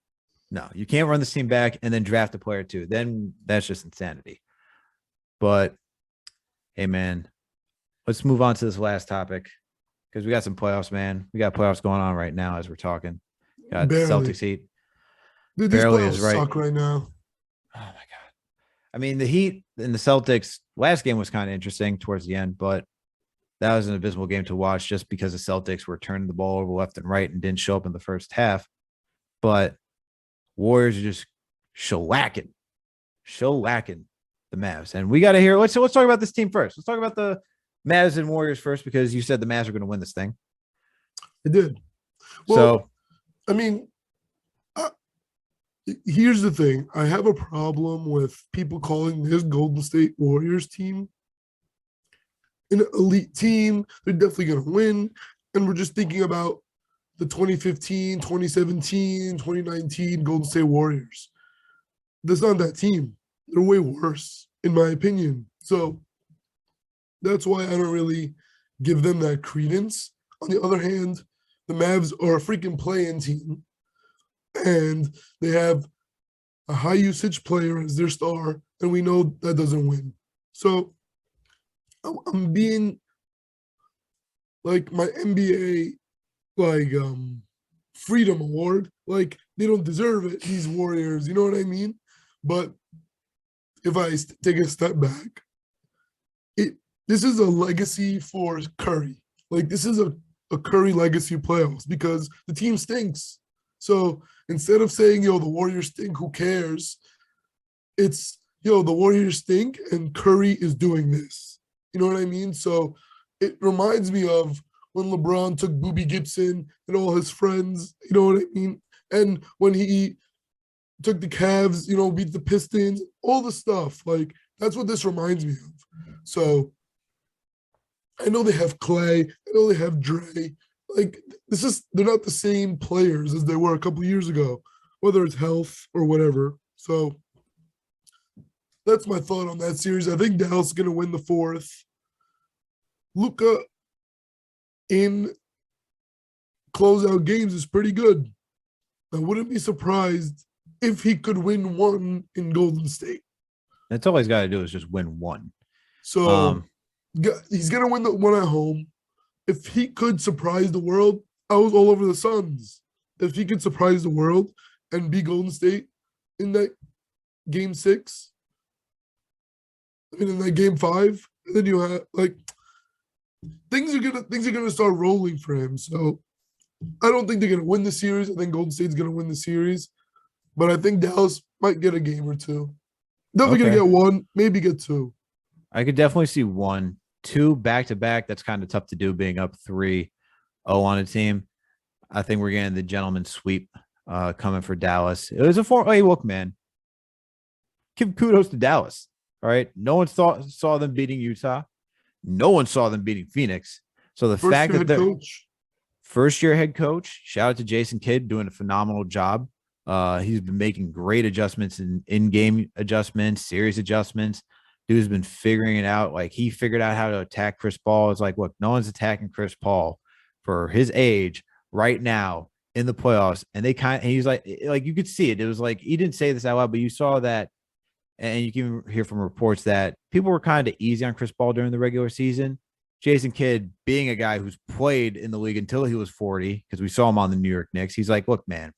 No, you can't run this team back and then draft a player too. Then that's just insanity. But hey, man, let's move on to this last topic because we got some playoffs, man. We got playoffs going on right now as we're talking. Got Celtics Heat. Dude, barely is right. Suck right now. Oh my god. I mean, the Heat and the Celtics last game was kind of interesting towards the end, but that was an abysmal game to watch just because the Celtics were turning the ball over left and right and didn't show up in the first half. But Warriors are just shellacking the Mavs. And we got to hear, let's talk about this team first. Let's talk about the Mavs and Warriors first because you said the Mavs are going to win this thing. I did. Well, I mean, here's the thing. I have a problem with people calling this Golden State Warriors team an elite team. They're definitely going to win. And we're just thinking about the 2015, 2017, 2019 Golden State Warriors. That's not that team. They're way worse, in my opinion. So that's why I don't really give them that credence. On the other hand, the Mavs are a freaking play-in team, and they have a high-usage player as their star, and we know that doesn't win. So I'm being like my NBA freedom award. Like, they don't deserve it, these Warriors, you know what I mean? But if I take a step back, this is a legacy for Curry. Like, this is a Curry legacy playoffs because the team stinks. So instead of saying, the Warriors stink, who cares? It's, the Warriors stink and Curry is doing this. You know what I mean? So it reminds me of when LeBron took Boobie Gibson and all his friends, you know what I mean? And when he took the Cavs, beat the Pistons, all the stuff. Like, that's what this reminds me of. So I know they have Clay. I know they have Dre. Like, they're not the same players as they were a couple of years ago, whether it's health or whatever. So that's my thought on that series. I think Dallas is going to win the fourth. Luka in closeout games is pretty good. I wouldn't be surprised if he could win one in Golden State. That's all he's got to do is just win one. So he's going to win the one at home. If he could surprise the world, I was all over the Suns. If he could surprise the world and beat Golden State in that game 6, in that game 5, and then you have things are gonna start rolling for him. So I don't think they're gonna win the series. I think Golden State's gonna win the series, but I think Dallas might get a game or two. Definitely gonna get one, maybe get two. I could definitely see 1, 2 back to back. That's kind of tough to do, being up 3-0 on a team. I think we're getting the gentleman's sweep coming for Dallas. It was hey, look, man, give kudos to Dallas. All right, no one saw them beating Utah. No one saw them beating Phoenix. So the fact that they're first-year head coach, shout out to Jason Kidd, doing a phenomenal job. He's been making great adjustments in-game adjustments, series adjustments. Dude's been figuring it out. Like, he figured out how to attack Chris Paul. It's like, look, no one's attacking Chris Paul for his age right now in the playoffs. And he's like you could see it. It was like, he didn't say this out loud, but you saw that and you can hear from reports that people were kind of easy on Chris Paul during the regular season. Jason Kidd, being a guy who's played in the league until he was 40, because we saw him on the New York Knicks, he's like, look, man,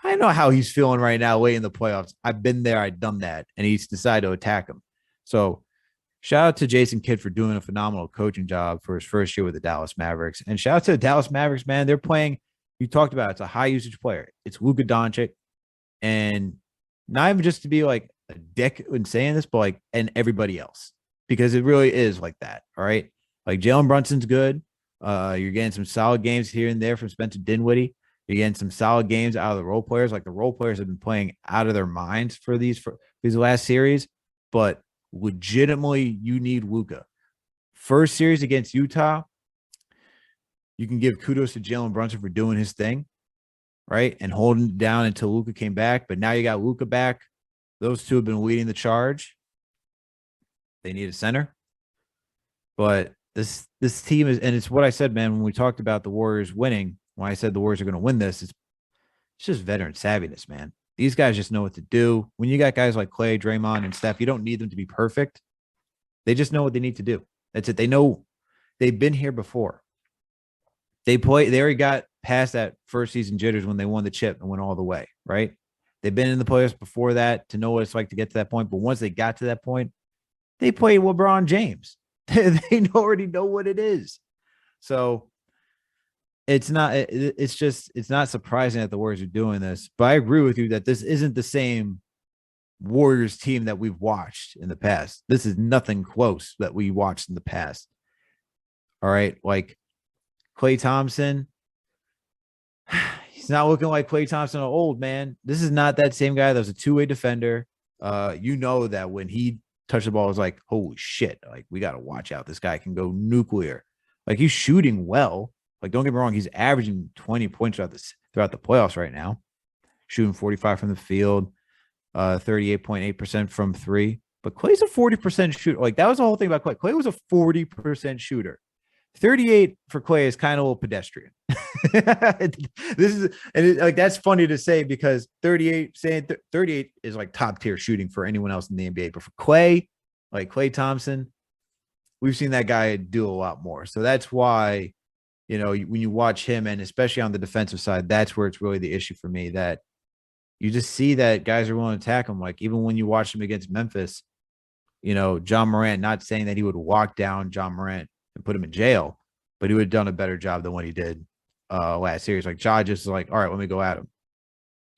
I know how he's feeling right now late in the playoffs. I've been there. I've done that. And he's decided to attack him. So shout out to Jason Kidd for doing a phenomenal coaching job for his first year with the Dallas Mavericks. And shout out to the Dallas Mavericks, man. They're playing, you talked about it, it's a high usage player. It's Luka Doncic. And not even just to be like a dick in saying this, but like, and everybody else, because it really is like that. All right. Like Jalen Brunson's good. You're getting some solid games here and there from Spencer Dinwiddie. You're getting some solid games out of the role players. Like the role players have been playing out of their minds for these last series. But legitimately, you need Luka. First series against Utah, you can give kudos to Jalen Brunson for doing his thing, right? And holding it down until Luka came back. But now you got Luka back. Those two have been leading the charge. They need a center. But this team is, and it's what I said, man, when we talked about the Warriors winning, when I said the Warriors are going to win this, it's just veteran savviness, man. These guys just know what to do. When you got guys like Clay, Draymond, and Steph, you don't need them to be perfect. They just know what they need to do. That's it. They know they've been here before. They already got past that first season jitters when they won the chip and went all the way, right? They've been in the playoffs before that to know what it's like to get to that point. But once they got to that point, they played LeBron James. They already know what it is. So it's not surprising that the Warriors are doing this, but I agree with you that this isn't the same Warriors team that we've watched in the past. This is nothing close that we watched in the past. All right. Like Klay Thompson, he's not looking like Klay Thompson old, man. This is not that same guy that was a two-way defender. You know that when he touched the ball, it was like, holy shit, like we got to watch out. This guy can go nuclear. Like he's shooting well. Like, don't get me wrong, he's averaging 20 points throughout the playoffs right now, shooting 45 from the field, 38.8% from three. But Klay's a 40% shooter. Like, that was the whole thing about Klay. Klay was a 40% shooter. 38 for Klay is kind of a little pedestrian. That's funny to say because 38 is like top tier shooting for anyone else in the NBA. But for Klay, like Klay Thompson, we've seen that guy do a lot more. So that's why, you know, when you watch him, and especially on the defensive side, that's where it's really the issue for me, that you just see that guys are willing to attack him. Like even when you watch him against Memphis, you know, John Morant, not saying that he would walk down John Morant and put him in jail, but he would have done a better job than what he did last series. Like Ja just is like, all right, let me go at him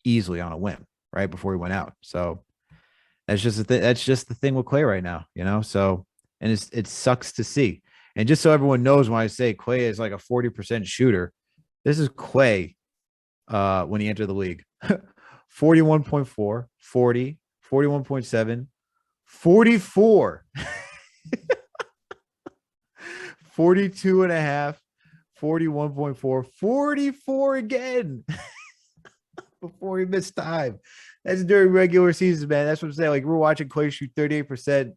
easily on a whim right before he went out. So that's just the thing. That's just the thing with Klay right now, you know? So, and it sucks to see. And just so everyone knows, when I say Klay is like a 40% shooter, this is Klay when he entered the league. 41.4, 40, 41.7, 44, 42 and a half, 41.4, 44 again before he missed time. That's during regular season, man. That's what I'm saying. Like we're watching Klay shoot 38%.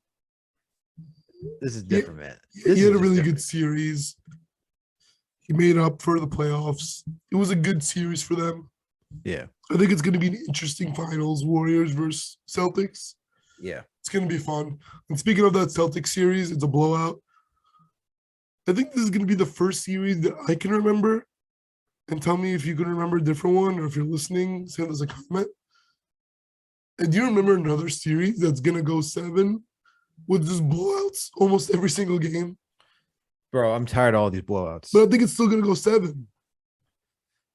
This is different, man. He had a really good series. He made up for the playoffs. It was a good series for them. Yeah. I think it's going to be an interesting finals, Warriors versus Celtics. Yeah. It's going to be fun. And speaking of that Celtics series, it's a blowout. I think this is going to be the first series that I can remember. And tell me if you can remember a different one, or if you're listening, send us a comment. And do you remember another series that's going to go 7 with just blowouts almost every single game? Bro, I'm tired of all these blowouts. But I think it's still going to go 7.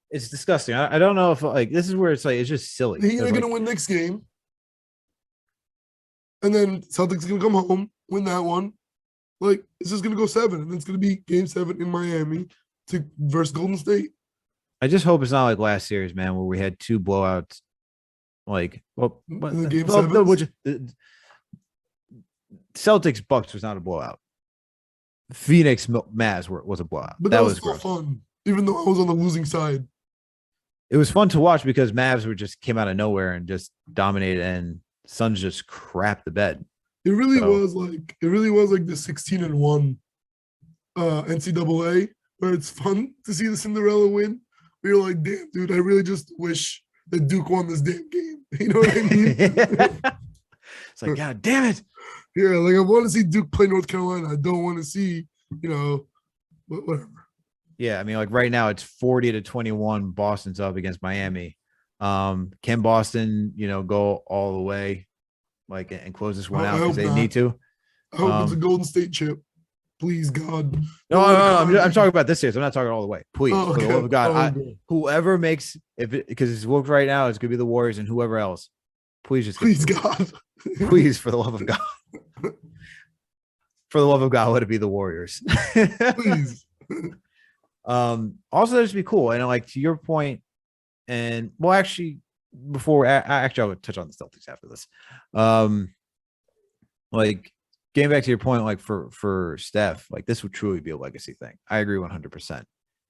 It's disgusting. I don't know if like this is where it's like it's just silly. They're going to win next game. And then Celtics going to come home, win that one. Like, it's just going to go 7. And it's going to be game 7 in Miami versus Golden State. I just hope it's not like last series, man, where we had 2 blowouts. Like, well, game Celtics Bucks was not a blowout. Phoenix Mavs was a blowout. But that was still fun, even though I was on the losing side. It was fun to watch because Mavs just came out of nowhere and just dominated, and Suns just crapped the bed. It really was like the 16-1 NCAA, where it's fun to see the Cinderella win. But you're like, damn, dude, I really just wish that Duke won this damn game. You know what I mean? It's like, God damn it. Yeah, like I want to see Duke play North Carolina. I don't want to see, whatever. Yeah, I mean, like right now it's 40-21. Boston's up against Miami. Can Boston, go all the way, like, and close this one I out because hope they not. need to? I hope it's a Golden State chip. Please, God. No, I'm talking about this series. I'm not talking all the way. Please, for the love of God, whoever makes because it's worked right now, it's gonna be the Warriors and whoever else. Please just God. Please, for the love of God. For the love of God, let it be the Warriors. Please. Also, that'd just be cool. And like to your point, and well, actually, I would touch on the Celtics after this. Like getting back to your point, like for Steph, like this would truly be a legacy thing. I agree 100%.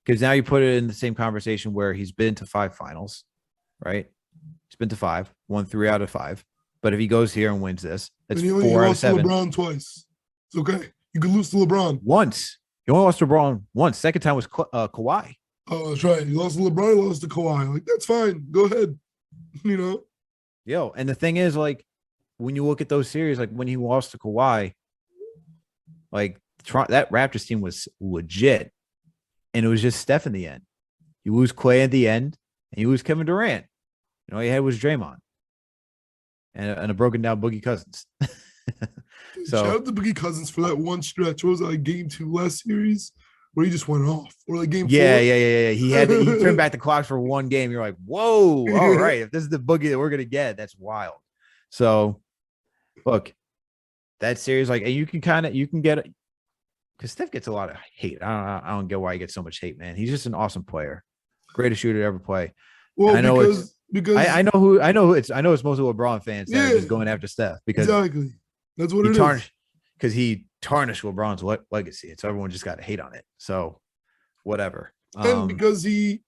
Because now you put it in the same conversation where he's been to 5 finals, right? He's been to 5, won 3 out of 5. But if he goes here and wins this, that's 4 out of 7. LeBron twice. It's okay. You can lose to LeBron once. You only lost to LeBron once. Second time was Kawhi. Oh, that's right. You lost to LeBron, you lost to Kawhi. Like, that's fine. Go ahead. Yo, and the thing is, like, when you look at those series, like when he lost to Kawhi, like that Raptors team was legit. And it was just Steph in the end. You lose Clay at the end, and you lose Kevin Durant. All you had was Draymond. And a broken down Boogie Cousins. So shout out to Boogie Cousins for that one stretch. What was that, like game 2 last series where he just went off, or like game 4? Yeah. He turned back the clock for one game. You're like, whoa, all right. If this is the Boogie that we're gonna get, that's wild. So, look, that series, like, and you can get it because Steph gets a lot of hate. I don't get why he gets so much hate, man. He's just an awesome player, greatest shooter to ever play. Well, I know because I know it's mostly LeBron fans that are just going after Steph because exactly. That's what it is. Because he tarnished LeBron's legacy. So everyone just got to hate on it. So whatever. And because he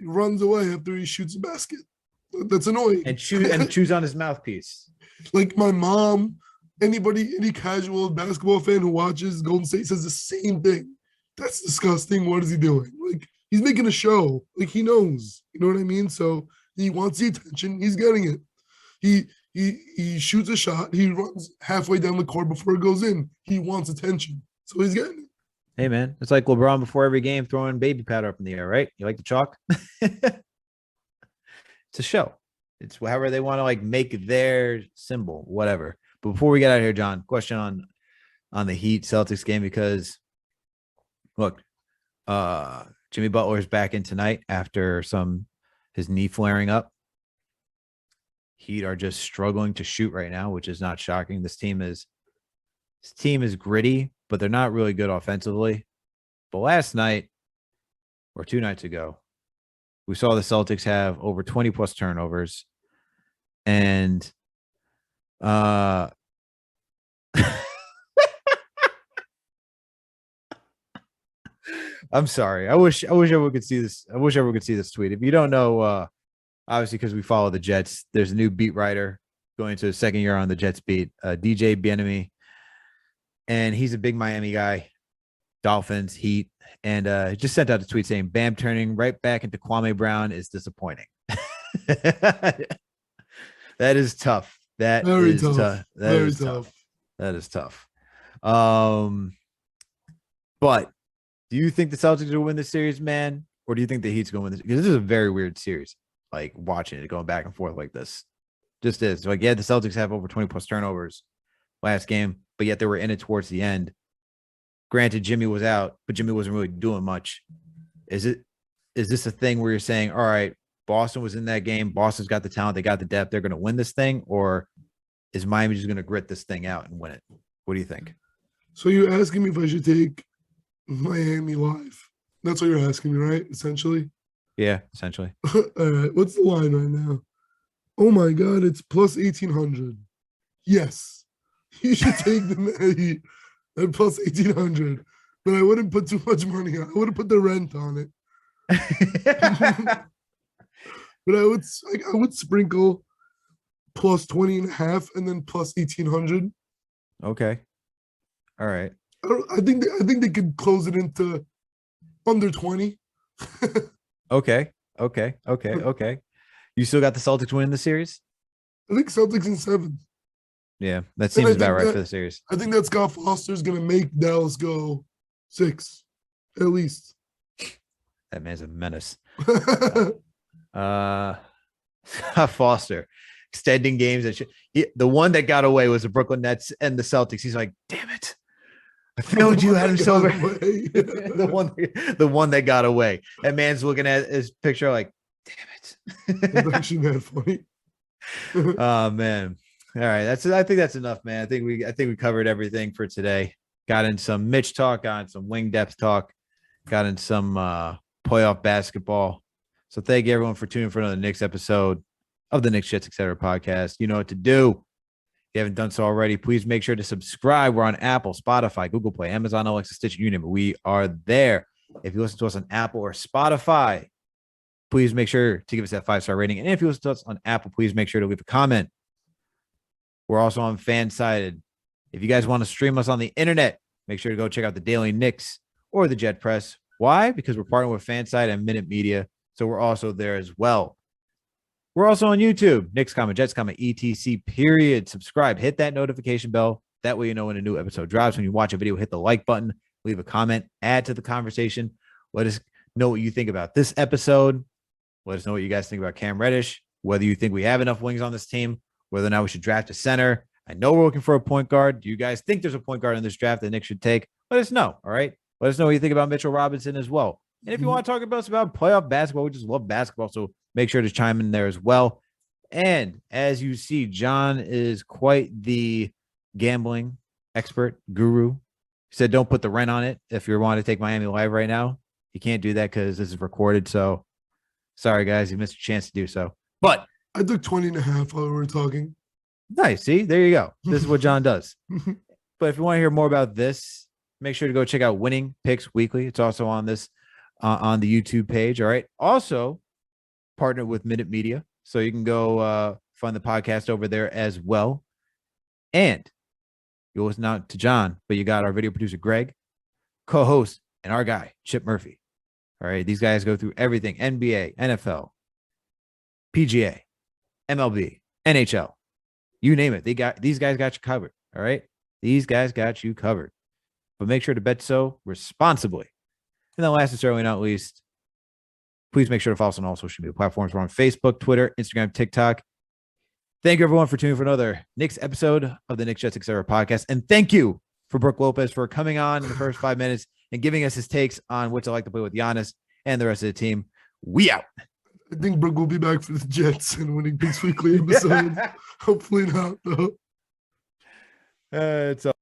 runs away after he shoots a basket. That's annoying. And chews on his mouthpiece. Like my mom, any casual basketball fan who watches Golden State says the same thing. That's disgusting. What is he doing? Like, he's making a show. Like, he knows. You know what I mean? So he wants the attention. He's getting it. He shoots a shot. He runs halfway down the court before it goes in. He wants attention. So he's getting it. Hey, man. It's like LeBron before every game throwing baby powder up in the air, right? You like the chalk? It's a show. It's however they want to like make their symbol, whatever. But before we get out of here, John, question on the Heat Celtics game, because look, Jimmy Butler's back in tonight after his knee flaring up. Heat are just struggling to shoot right now, which is not shocking. This team is gritty, but they're not really good offensively. But last night or 2 nights ago, we saw the Celtics have over 20 plus turnovers. And I'm sorry. I wish everyone could see this. I wish everyone could see this tweet. If you don't know, obviously, because we follow the Jets, there's a new beat writer going to his second year on the Jets beat, DJ Bienemy. And he's a big Miami guy, Dolphins, Heat. And he just sent out a tweet saying, Bam turning right back into Kwame Brown is disappointing. That is tough. That is tough. That is tough. But do you think the Celtics will win this series, man? Or do you think the Heat's going to win this? Because this is a very weird series. Like watching it going back and forth like this. Just is. Like, yeah, the Celtics have over 20 plus turnovers last game, but yet they were in it towards the end. Granted, Jimmy was out, but Jimmy wasn't really doing much. Is this a thing where you're saying, all right, Boston was in that game, Boston's got the talent, they got the depth, they're going to win this thing? Or is Miami just going to grit this thing out and win it? What do you think? So you're asking me if I should take Miami live. That's what you're asking me, right? Essentially? Yeah, essentially. All right. What's the line right now? Oh, my God. It's plus 1,800. Yes. You should take the Heat at plus 1,800. But I wouldn't put too much money on it. I wouldn't put the rent on it. But I would sprinkle plus 20.5 and then plus 1,800. Okay. All right. I think they could close it into under 20. Okay. You still got the Celtics winning the series? I think Celtics in 7. Yeah, that And seems I about think right that- for the series. I think that Scott Foster's going to make Dallas go 6, at least. That man's a menace. Scott Foster extending games. The one that got away was the Brooklyn Nets and the Celtics. He's like, damn it. I failed you, Adam Silver. the one that got away. That man's looking at his picture like, damn That's it. actually mad funny. Oh man. All right. I think that's enough, man. I think we covered everything for today. Got in some Mitch talk, got in some wing depth talk, got in some playoff basketball. So thank you everyone for tuning in for another Knicks episode of the Knicks Jets Etc. podcast. You know what to do. If you haven't done so already, please make sure to subscribe. We're on Apple, Spotify, Google Play, Amazon, Alexa, Stitch, you name it. We are there. If you listen to us on Apple or Spotify, please make sure to give us that 5-star rating. And if you listen to us on Apple, please make sure to leave a comment. We're also on Fansided. If you guys want to stream us on the internet, make sure to go check out the Daily Knicks or the Jet Press. Why? Because we're partnering with Fanside and Minute Media. So we're also there as well. We're also on YouTube. Knicks, Jets, etc. Period. Subscribe. Hit that notification bell. That way you know when a new episode drops. When you watch a video, hit the like button. Leave a comment. Add to the conversation. Let us know what you think about this episode. Let us know what you guys think about Cam Reddish. Whether you think we have enough wings on this team. Whether or not we should draft a center. I know we're looking for a point guard. Do you guys think there's a point guard in this draft that Knicks should take? Let us know. All right. Let us know what you think about Mitchell Robinson as well. And if you want to talk about playoff basketball, we just love basketball. So make sure to chime in there as well. And as you see, John is quite the gambling expert guru. He said, don't put the rent on it. If you want to take Miami live right now, you can't do that because this is recorded. So sorry, guys, you missed a chance to do so. But I took 20.5 while we were talking. nice. See, there you go. This is what John does. But if you want to hear more about this, make sure to go check out Winning Picks Weekly. It's also on this on the YouTube page. All right. Also partnered with Minute Media. So you can go find the podcast over there as well. And you listen out to John, but you got our video producer, Greg, co-host, and our guy, Chip Murphy. All right. These guys go through everything: NBA, NFL, PGA, MLB, NHL, you name it. These guys got you covered. All right. These guys got you covered. But make sure to bet so responsibly. And then last and certainly not least, please make sure to follow us on all social media platforms. We're on Facebook, Twitter, Instagram, TikTok. Thank you, everyone, for tuning in for another Knicks episode of the Knicks Jets Etc. podcast. And thank you for Brook Lopez for coming on in the first 5 minutes and giving us his takes on what to like to play with Giannis and the rest of the team. We out. I think Brook will be back for the Jets and Winning Picks Weekly episode. Hopefully not, though. It's all